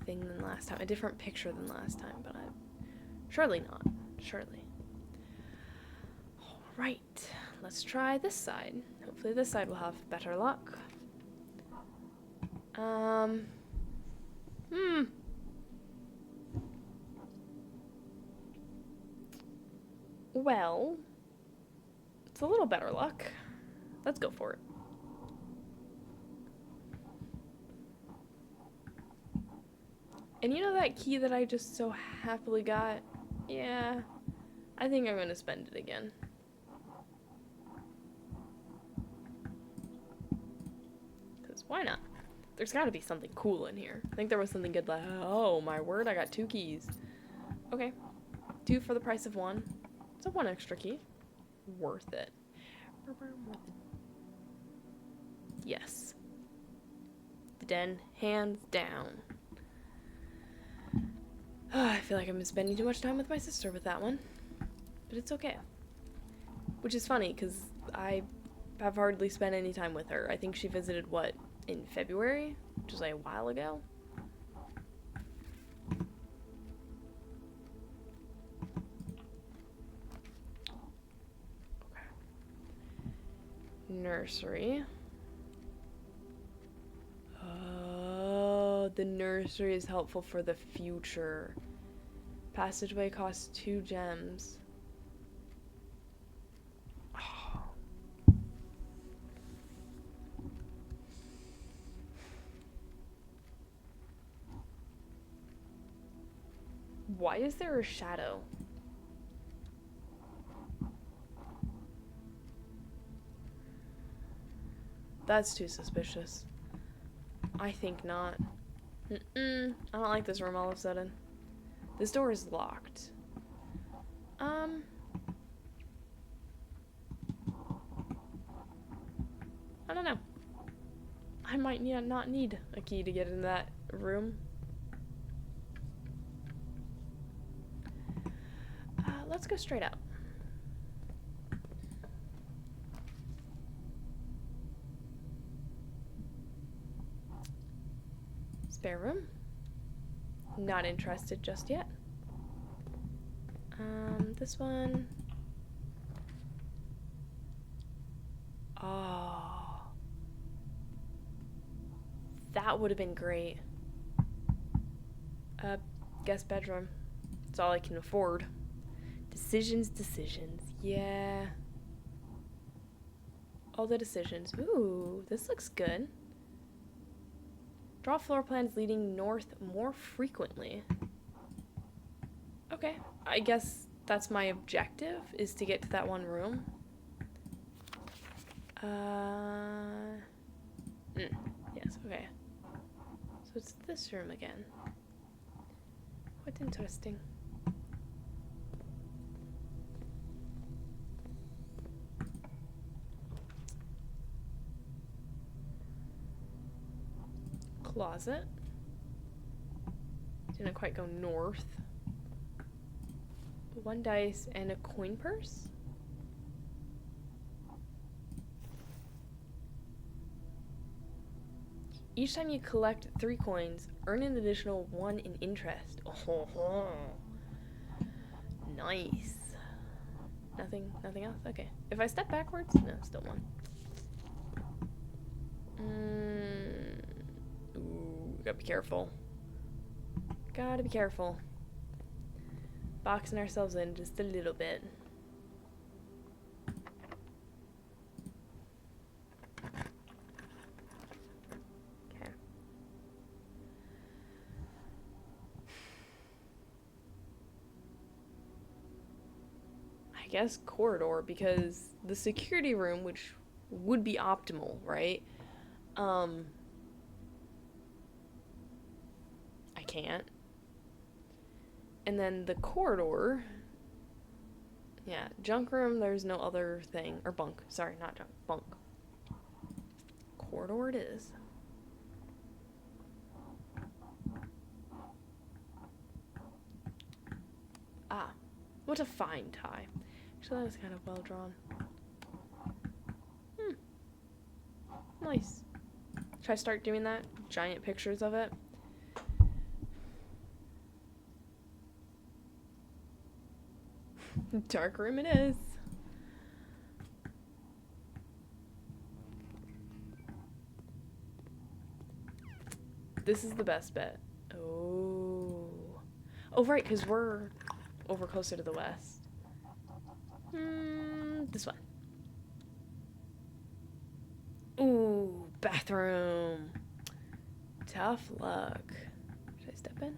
A: thing than last time. A different picture than last time, but surely not. Surely. Alright. Let's try this side. Hopefully this side will have better luck. Well, it's a little better luck. Let's go for it. And you know that key that I just so happily got? Yeah, I think I'm gonna spend it again. Why not? There's got to be something cool in here. I think there was something good like, oh my word, I got 2 keys. Okay. 2 for the price of 1. So 1 extra key. Worth it. Yes. The den, hands down. I feel like I've been spending too much time with my sister with that one. But it's okay. Which is funny, because I have hardly spent any time with her. I think she visited, what, in February? Which was like a while ago. Okay. Nursery. Oh, the nursery is helpful for the future. Passageway costs 2 gems. Oh. Why is there a shadow? That's too suspicious. I think not. I don't like this room all of a sudden. This door is locked. I don't know. I might not need a key to get in that room. Let's go straight out. Spare room. Not interested just yet. This one. Oh. That would have been great. Guest bedroom. It's all I can afford. Decisions. Yeah. All the decisions. Ooh, this looks good. Draw floor plans leading north more frequently. Okay, I guess that's my objective, is to get to that one room. Yes, okay. So it's this room again. What interesting. Closet. Didn't quite go north. 1 dice and a coin purse? Each time you collect 3 coins, earn an additional 1 in interest. Oh, nice. Nothing else? Okay. If I step backwards? No, still 1. Ooh, gotta be careful. Gotta be careful. Boxing ourselves in just a little bit. Okay. I guess corridor, because the security room, which would be optimal, right? I can't. And then the corridor, yeah, junk room, there's no other thing, or bunk, sorry, not junk, bunk. Corridor it is. Ah, what a fine tie. Actually, that was kind of well drawn. Nice. Should I start doing that? Giant pictures of it? Dark room it is. This is the best bet. Oh. Oh, right, because we're over closer to the west. This one. Ooh, bathroom. Tough luck. Should I step in?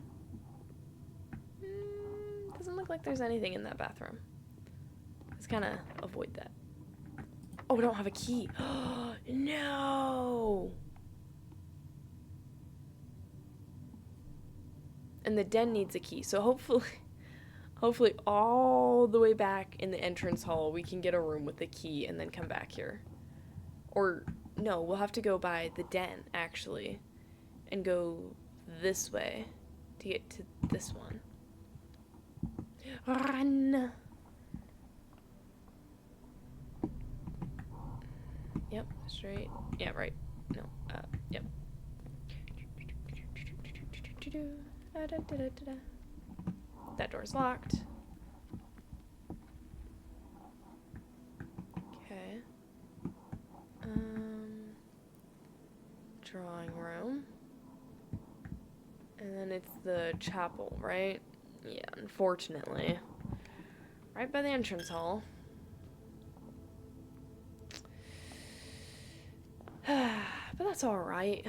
A: Doesn't look like there's anything in that bathroom. Let's kind of avoid that. Oh, we don't have a key. No! And the den needs a key, so hopefully all the way back in the entrance hall we can get a room with a key and then come back here. Or, no, we'll have to go by the den, actually, and go this way to get to this one. Run! Yep, straight. Yeah, right. No, yep. That door's locked. Okay. Drawing room. And then it's the chapel, right? Yeah, unfortunately. Right by the entrance hall. But that's alright.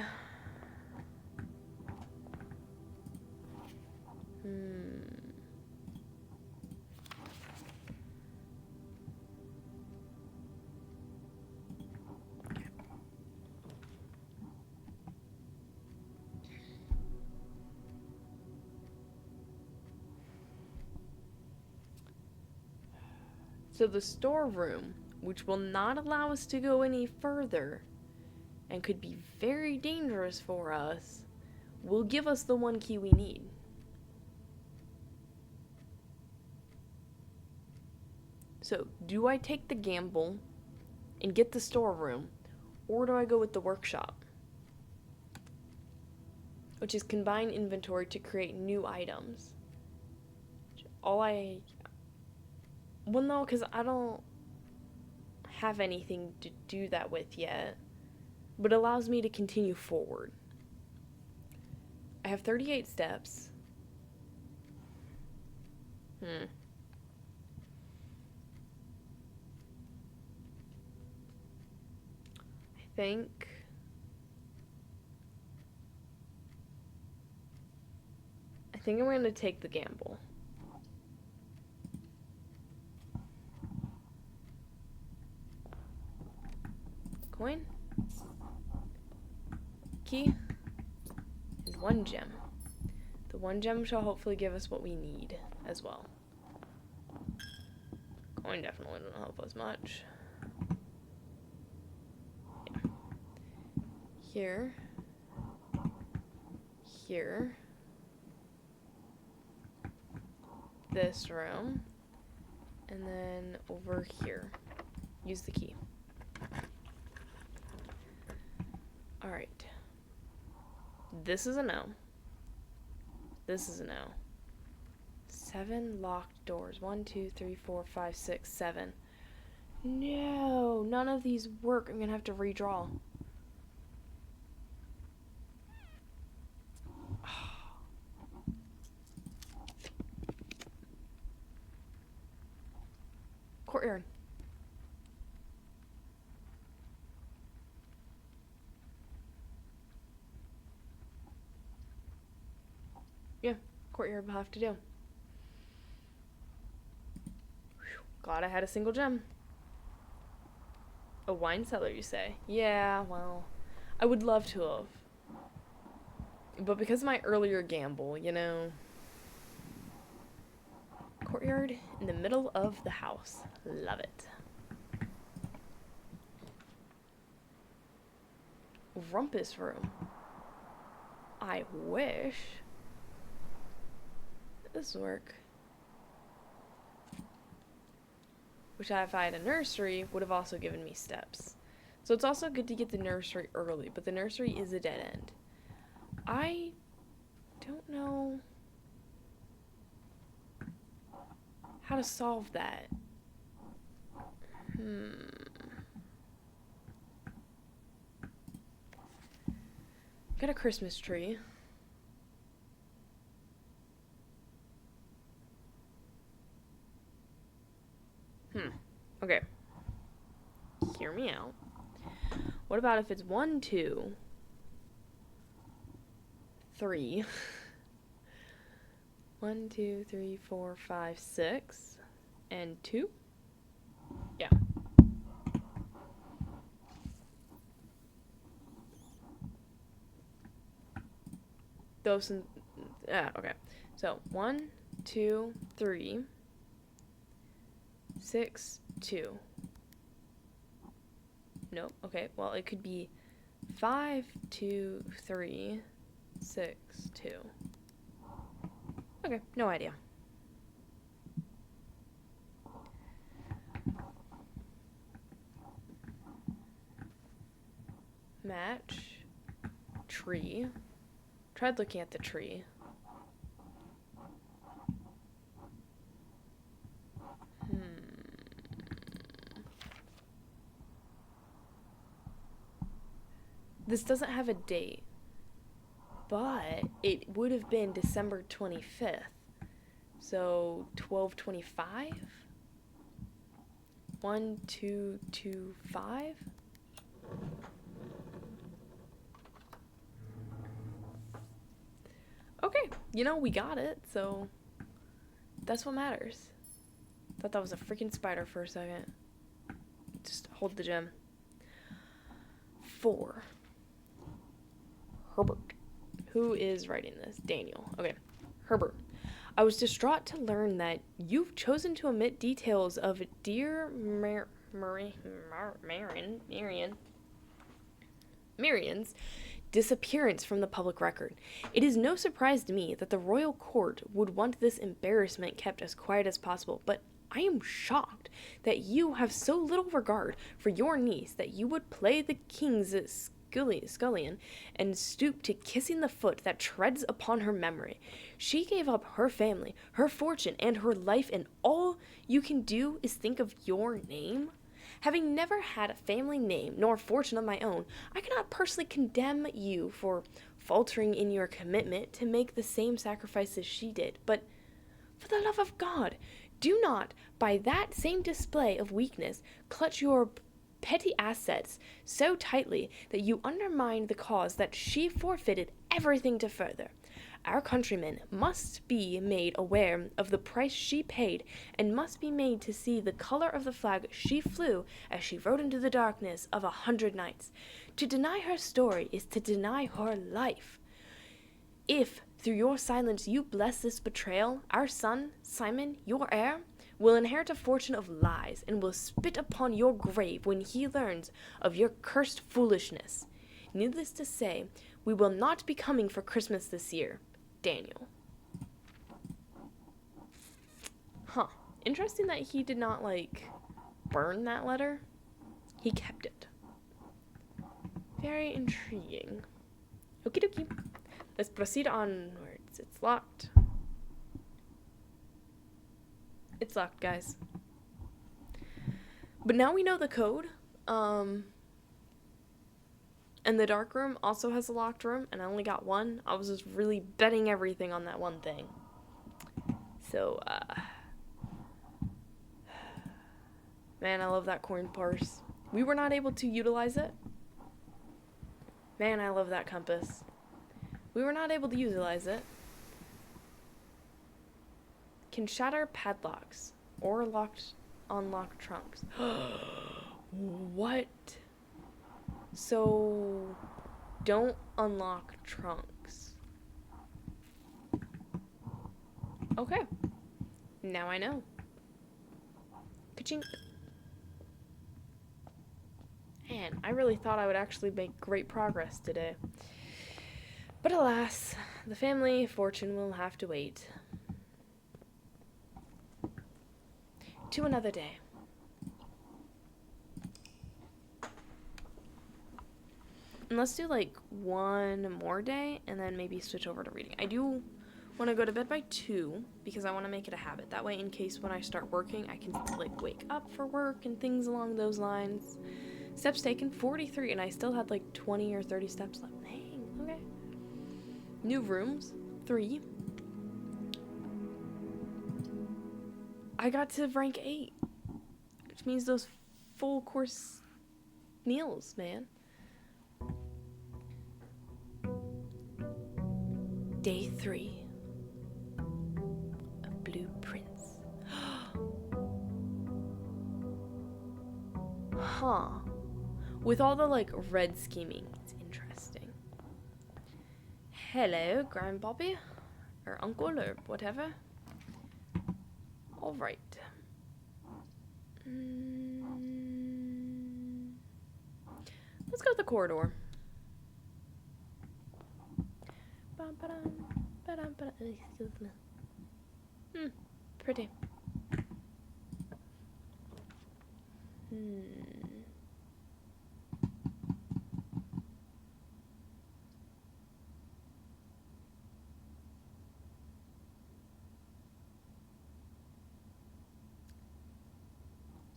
A: So the storeroom, which will not allow us to go any further and could be very dangerous for us, will give us the one key we need. So, do I take the gamble and get the storeroom, or do I go with the workshop? Which is combine inventory to create new items. Well, no, because I don't have anything to do that with yet, but it allows me to continue forward. I have 38 steps. I think I'm going to take the gamble. Coin. Key. And 1 gem. The 1 gem shall hopefully give us what we need as well. Coin definitely doesn't help us much. Yeah. Here. Here. This room. And then over here. Use the key. Alright. This is a no. This is a no. 7 locked doors. 1, 2, 3, 4, 5, 6, 7. No, none of these work. I'm gonna have to redraw. Courtyard. Yeah, courtyard will have to do. Whew, glad I had a single gem. A wine cellar, you say? Yeah, well, I would love to have. But because of my earlier gamble, you know. Courtyard in the middle of the house. Love it. Rumpus room. I wish. This would work. Which, if I had a nursery, would have also given me steps. So it's also good to get the nursery early, but the nursery is a dead end. I don't know how to solve that. Got a Christmas tree. Okay. Hear me out. What about if it's 1, 2, 3. 1, 2, 3, 4, 5, 6, and 2? Yeah. Those and okay. So 1, 2, 3, 6, 2. Nope. Okay. Well, it could be 5, 2, 3, 6, 2. Okay. No idea. match. Tree. Tried looking at the tree. This doesn't have a date, but it would have been December 25th. So 12/25? 1225? Okay, you know, we got it, so that's what matters. Thought that was a freaking spider for a second. Just hold the gem. 4. Herbert. Who is writing this? Daniel. Okay. Herbert. I was distraught to learn that you've chosen to omit details of dear Marion's disappearance from the public record. It is no surprise to me that the royal court would want this embarrassment kept as quiet as possible, but I am shocked that you have so little regard for your niece that you would play the king's scullion and stoop to kissing the foot that treads upon her memory. She gave up her family, her fortune, and her life, and all you can do is think of your name? Having never had a family name nor fortune of my own, I cannot personally condemn you for faltering in your commitment to make the same sacrifices she did, but for the love of God, do not, by that same display of weakness, clutch your petty assets so tightly that you undermine the cause that she forfeited everything to further. Our countrymen must be made aware of the price she paid, and must be made to see the color of the flag she flew as she rode into the darkness of 100 nights. To deny her story is to deny her life. If, through your silence, you bless this betrayal, our son, Simon, your heir, will inherit a fortune of lies, and will spit upon your grave when he learns of your cursed foolishness. Needless to say, we will not be coming for Christmas this year. Daniel. Huh. Interesting that he did not, burn that letter. He kept it. Very intriguing. Okie dokie. Let's proceed onwards. It's locked. It's locked, guys. But now we know the code. And the dark room also has a locked room, and I only got one. I was just really betting everything on that one thing. So, man, I love that coin purse. We were not able to utilize it. Man, I love that compass. We were not able to utilize it. Can shatter padlocks or unlock trunks. What? So, don't unlock trunks. Okay. Now I know. Ka-ching. Man, I really thought I would actually make great progress today. But alas, the family fortune will have to wait. To another day. And let's do one more day and then maybe switch over to reading. I do want to go to bed by 2 because I want to make it a habit. That way, in case when I start working, I can wake up for work and things along those lines. Steps taken 43, and I still had 20 or 30 steps left. Dang, okay. New rooms 3. I got to rank 8, which means those full course meals, man. Day 3 of Blueprints. Huh. With all the red scheming, it's interesting. Hello, Grandpappy, or Uncle, or whatever. Alright. Let's go with the corridor. Excuse me. Pretty.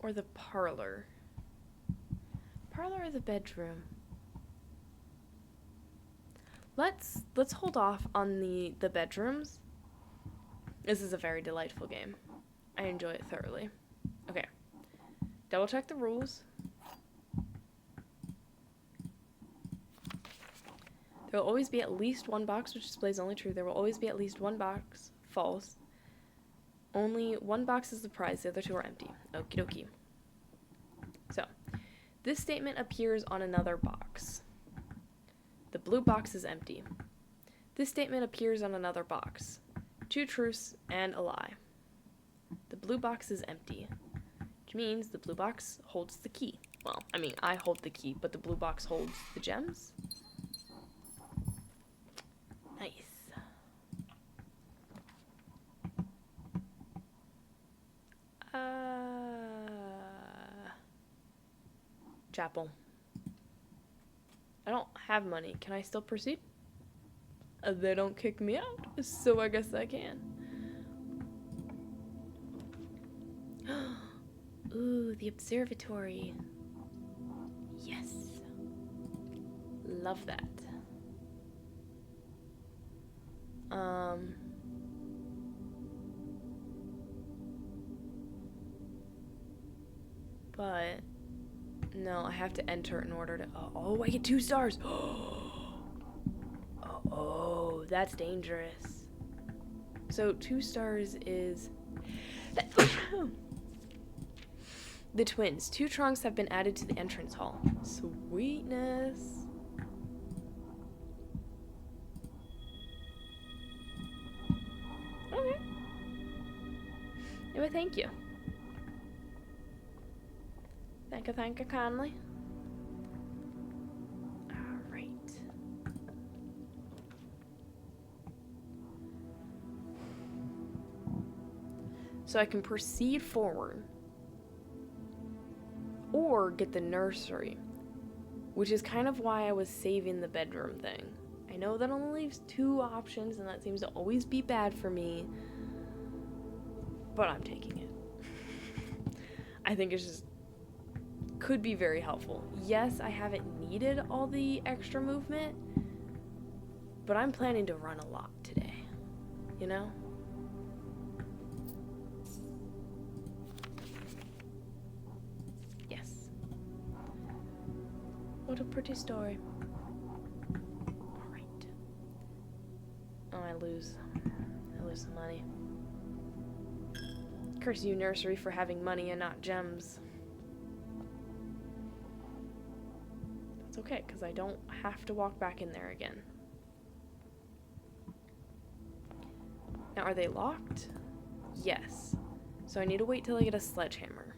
A: or the parlor? Parlor or the bedroom? Let's hold off on the bedrooms. This is a very delightful game. I enjoy it thoroughly. Okay. Double check the rules. There will always be at least one box which displays only true. There will always be at least one box false. Only one box is the prize. The other two are empty. Okie dokie. So, this statement appears on another box. The blue box is empty. This statement appears on another box. 2 truths and a lie. The blue box is empty, which means the blue box holds the key. Well, I mean, I hold the key, but the blue box holds the gems. Nice. Chapel. I don't have money. Can I still proceed? They don't kick me out, so I guess I can. Ooh, the observatory. Yes. Love that. But no, I have to enter in order to. Oh, I get 2 stars. Oh, that's dangerous. So 2 stars is the twins. 2 trunks have been added to the entrance hall. Sweetness. Okay. Anyway, thank you. Thank you kindly. Alright. So I can proceed forward. Or get the nursery. Which is kind of why I was saving the bedroom thing. I know that only leaves 2 options, and that seems to always be bad for me. But I'm taking it. I think it's just could be very helpful. Yes, I haven't needed all the extra movement, but I'm planning to run a lot today, you know? Yes. What a pretty story. Alright. Oh, I lose some money. Curse you, nursery, for having money and not gems. It's okay, because I don't have to walk back in there again. Now, are they locked? Yes. So I need to wait till I get a sledgehammer.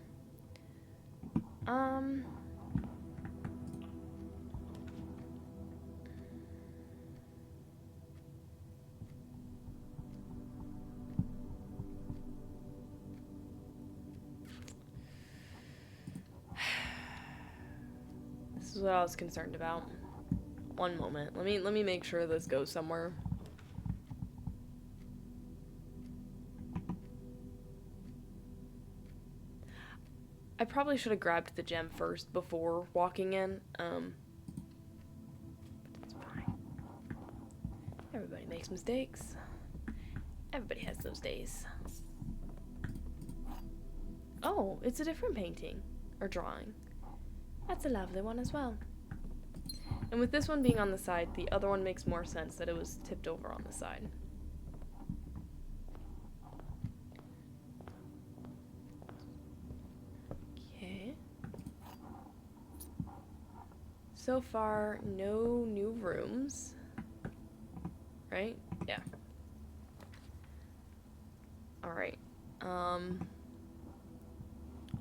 A: This is what I was concerned about. One moment. Let me make sure this goes somewhere. I probably should have grabbed the gem first before walking in. But it's fine. Everybody makes mistakes. Everybody has those days. Oh, it's a different painting or drawing. That's a lovely one as well. And with this one being on the side, the other one makes more sense that it was tipped over on the side. Okay. So far, no new rooms. Right? Yeah. Alright.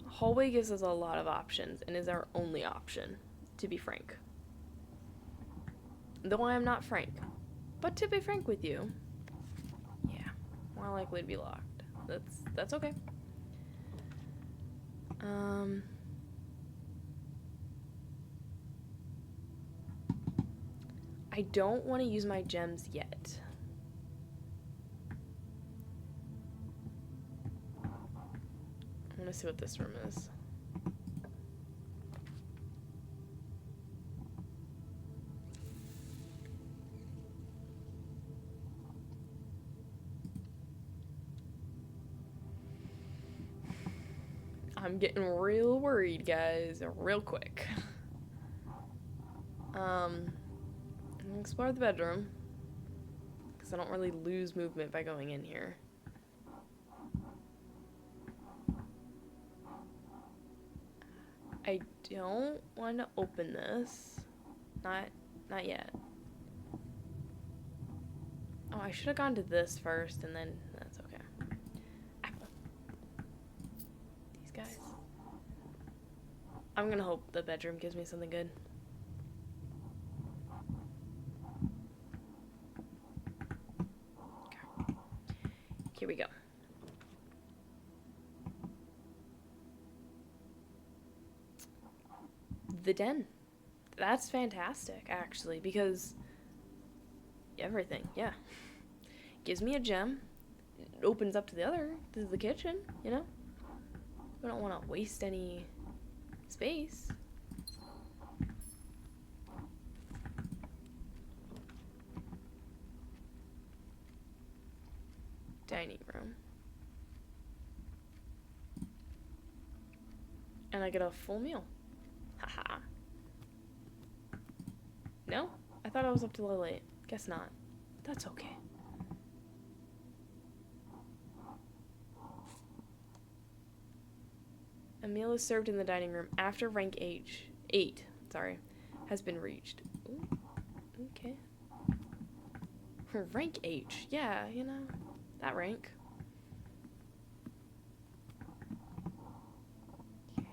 A: Hallway gives us a lot of options and is our only option, to be frank. Though I am not frank. But to be frank with you, yeah, more likely to be locked. That's okay. I don't want to use my gems yet. I want to see what this room is. I'm getting real worried, guys, real quick. I'm gonna explore the bedroom, because I don't really lose movement by going in here. I don't want to open this. Not yet. Oh, I should have gone to this first, and then that's okay. Apple. These guys. I'm gonna hope the bedroom gives me something good. Okay. Here we go. The den. That's fantastic, actually, because everything, yeah. Gives me a gem. It opens up to the kitchen, you know? We don't want to waste any space. Dining room. And I get a full meal. Haha. No? I thought I was up till late. Guess not. That's okay. A meal is served in the dining room after rank 8 has been reached. Ooh, okay. Rank H. Yeah, you know, that rank. Okay.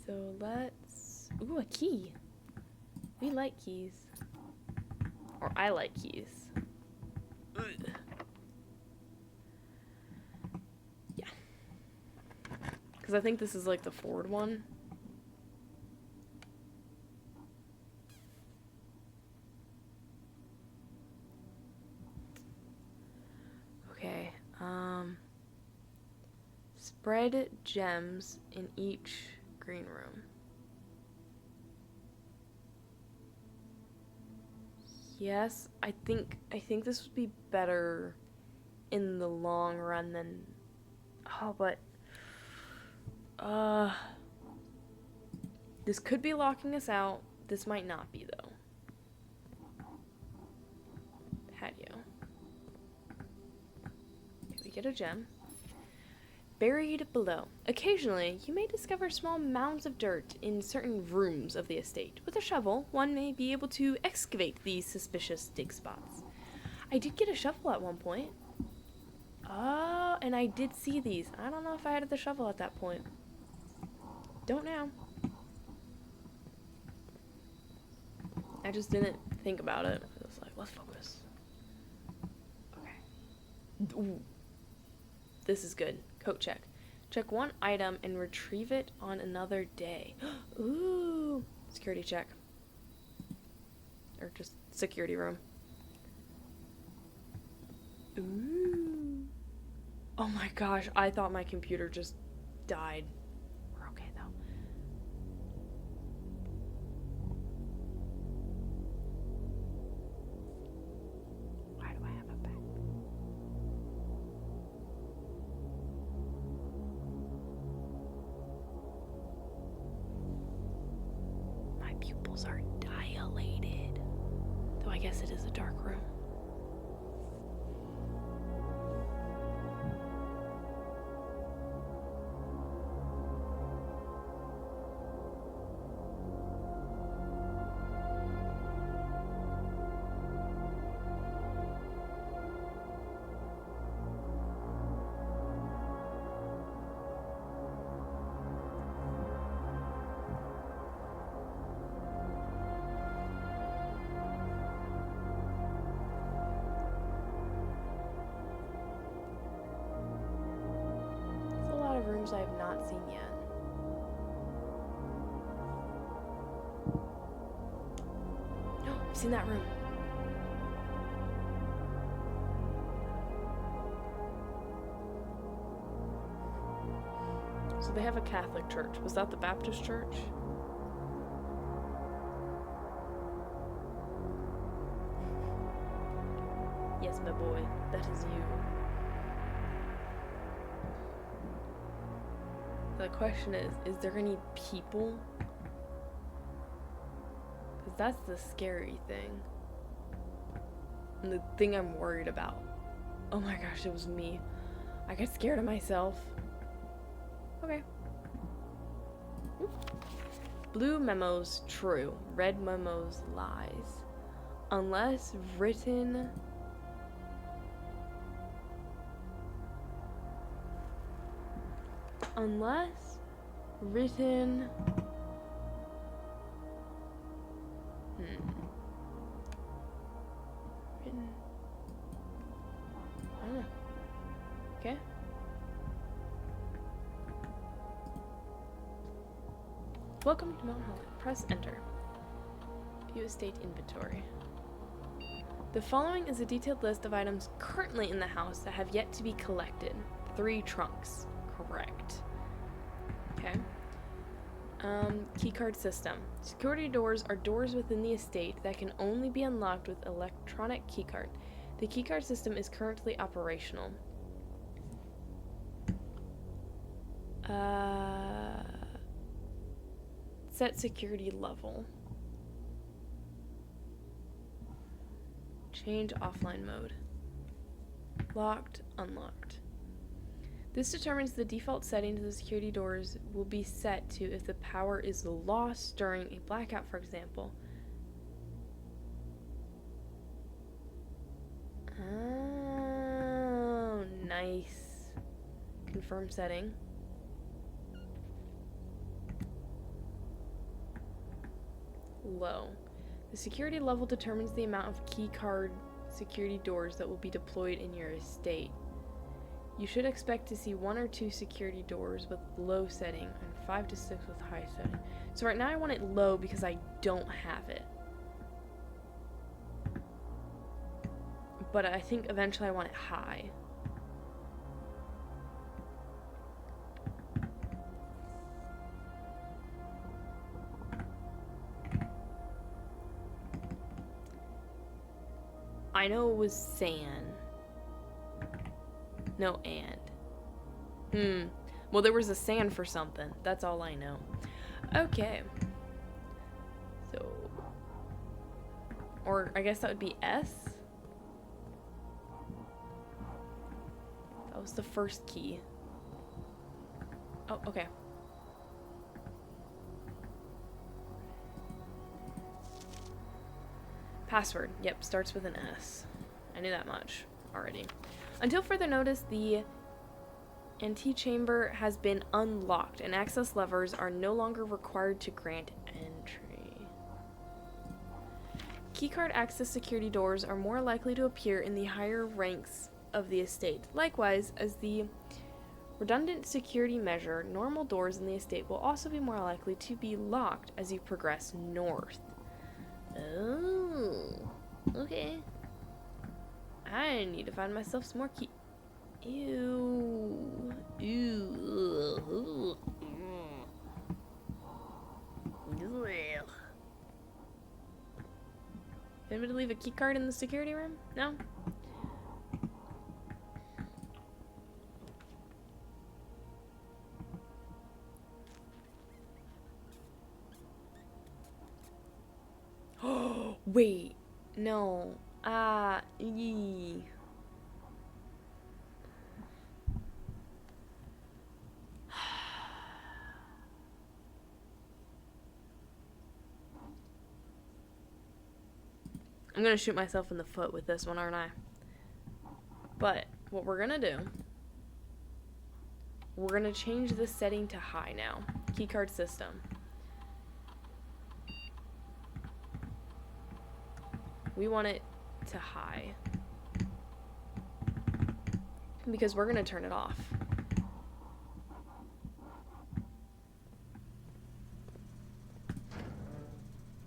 A: So let's... Ooh, a key. We like keys. Or I like keys. Ugh. Yeah. Because I think this is like the forward one. Okay. Spread gems in each green room. Yes, I think this would be better in the long run than... Oh, but... This could be locking us out. This might not be, though. Patio. Okay, we get a gem. Buried below. Occasionally, you may discover small mounds of dirt in certain rooms of the estate. With a shovel, one may be able to excavate these suspicious dig spots. I did get a shovel at one point. Oh, and I did see these. I don't know if I had the shovel at that point. Don't now. I just didn't think about it. I was like, let's focus. Okay. Ooh. This is good. Coat check. Check one item and retrieve it on another day. Ooh. Security check. Or just security room. Ooh. Oh my gosh, I thought my computer just died. We're okay though. Why do I have a back? My pupils are dilated. Though I guess it is a dark room. Rooms I have not seen yet. No, I've seen that room. So they have a Catholic church. Was that the Baptist church? Yes, my boy, that is you. The question is there any people? Because that's the scary thing. And the thing I'm worried about. Oh my gosh, it was me. I got scared of myself. Okay. Blue memos, true. Red memos, lies. Unless written... Unless written... Written... I don't know. Okay. Welcome to Mount Holland. Press enter. View estate inventory. The following is a detailed list of items currently in the house that have yet to be collected. 3 trunks. Correct. Okay. Keycard system. Security doors are doors within the estate that can only be unlocked with electronic keycard. The keycard system is currently operational. Set security level. Change offline mode. Locked, unlocked. This determines the default setting to the security doors will be set to if the power is lost during a blackout, for example. Oh, nice. Confirm setting. Low. The security level determines the amount of keycard security doors that will be deployed in your estate. You should expect to see 1 or 2 security doors with low setting and 5 to 6 with high setting. So right now I want it low because I don't have it. But I think eventually I want it high. I know it was sand. No, and. Well, there was a sand for something. That's all I know. Okay. So. Or I guess that would be S. That was the first key. Oh, okay. Password. Yep, starts with an S. I knew that much already. Until further notice, the antechamber has been unlocked and access levers are no longer required to grant entry. Keycard access security doors are more likely to appear in the higher ranks of the estate. Likewise, as the redundant security measure, normal doors in the estate will also be more likely to be locked as you progress north. Oh, okay. I need to find myself some more key. Ew. Ew. Anybody leave a key card in the security room? No? Wait. No. Yee. I'm gonna shoot myself in the foot with this one, aren't I? But what we're gonna do, we're gonna change the setting to high now. Keycard system. We want it to high. Because we're gonna turn it off.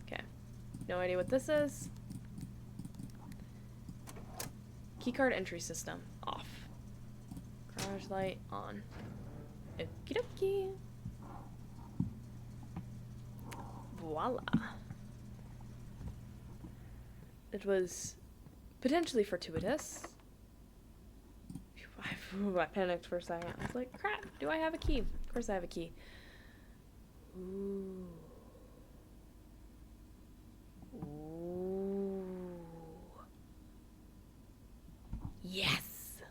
A: Okay. No idea what this is. Keycard entry system off. Garage light on. Okie dokie. Voila. It was potentially fortuitous. I panicked for a second. I was like, crap, do I have a key? Of course I have a key. Ooh. Ooh. Yes!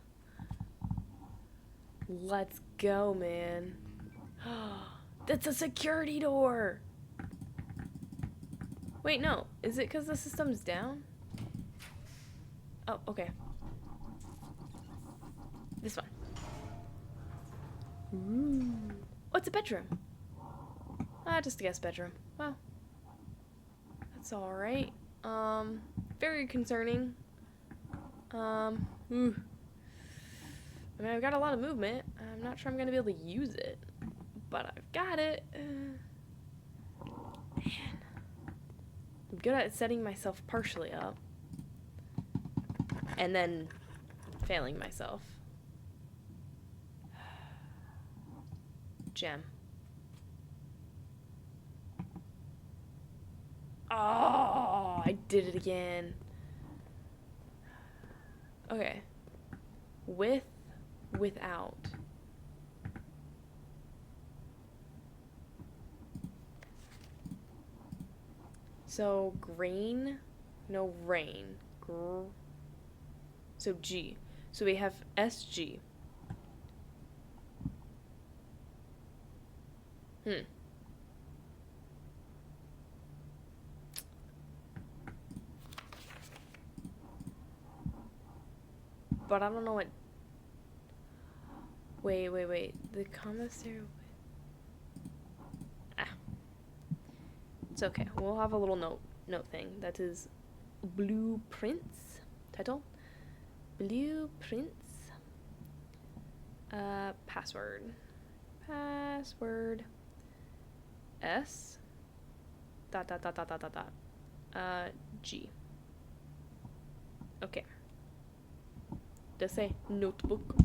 A: Let's go, man. That's a security door! Wait, no. Is it because the system's down? Oh, okay. This one. Ooh. Oh, it's a bedroom. Ah, just a guest bedroom. Well, that's alright. Very concerning. Ooh. I mean, I've got a lot of movement. I'm not sure I'm gonna be able to use it. But I've got it. Man. I'm good at setting myself partially up. And then failing myself. Gem. Oh, I did it again. Okay. With, without. So, grain, no rain. So, G. So, we have SG. But I don't know what... Wait. The commissary... Ah. It's okay. We'll have a little note thing. That is blueprints. Title? Blueprints. Password. Password. S. ... G. Okay. Does say notebook.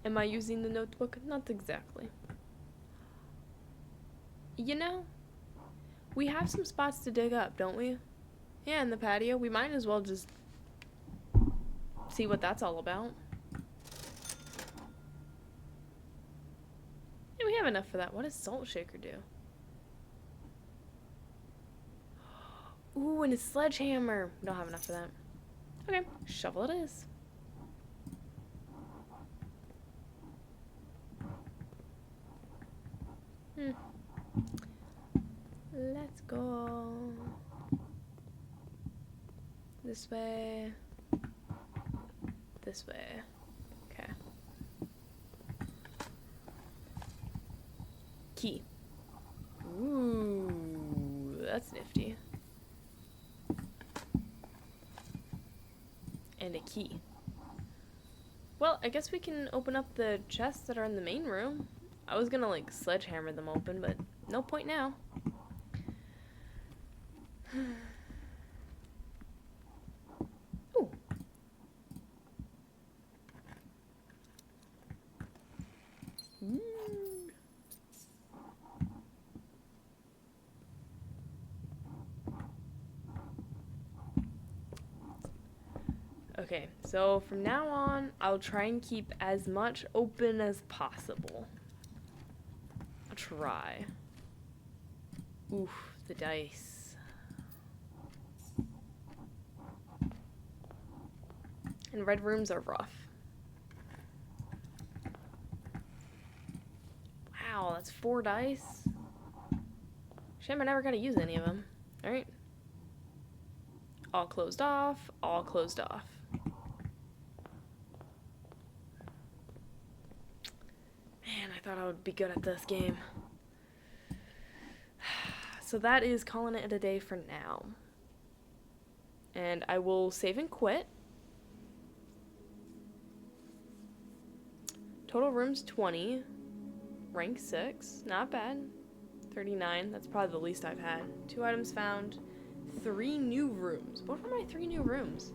A: Am I using the notebook? Not exactly. You know, we have some spots to dig up, don't we? Yeah, in the patio. We might as well just see what that's all about. Yeah, we have enough for that. What does Salt Shaker do? Ooh, and a sledgehammer. We don't have enough for that. Okay, shovel it is. Let's go. This way. This way. Okay. Key. Ooh, that's nifty. And a key. Well, I guess we can open up the chests that are in the main room. I was gonna, like, sledgehammer them open, but no point now. Ooh. Okay, so from now on, I'll try and keep as much open as possible. I'll try. Oof, the dice. And red rooms are rough. Wow, that's 4 dice. Shame I never got to use any of them. Alright. All closed off, all closed off. Man, I thought I would be good at this game. So that is calling it a day for now. And I will save and quit. Total rooms 20. Rank 6. Not bad. 39. That's probably the least I've had. 2 items found. 3 new rooms. What were my 3 new rooms?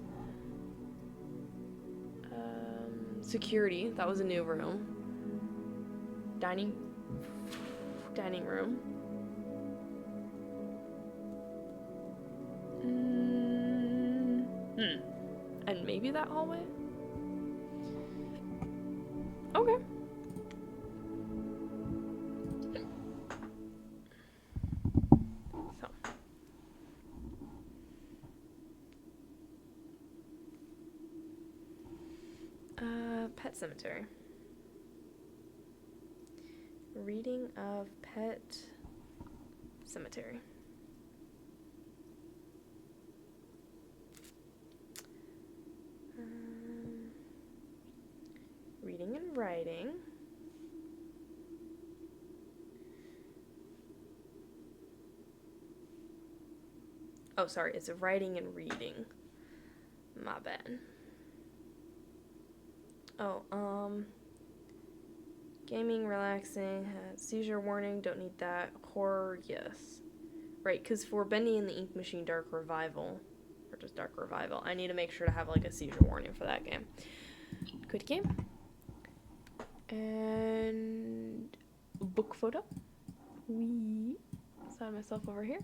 A: Security. That was a new room. Dining room. And maybe that hallway? Okay. Pet Cemetery. Reading of Pet Cemetery. Reading and writing. Oh, sorry, it's writing and reading. My bad. Oh, gaming, relaxing, seizure warning, don't need that. Horror, yes. Right, because for Bendy and the Ink Machine Dark Revival, or just Dark Revival, I need to make sure to have, like, a seizure warning for that game. Good game. And book photo. Wee. Sign myself over here.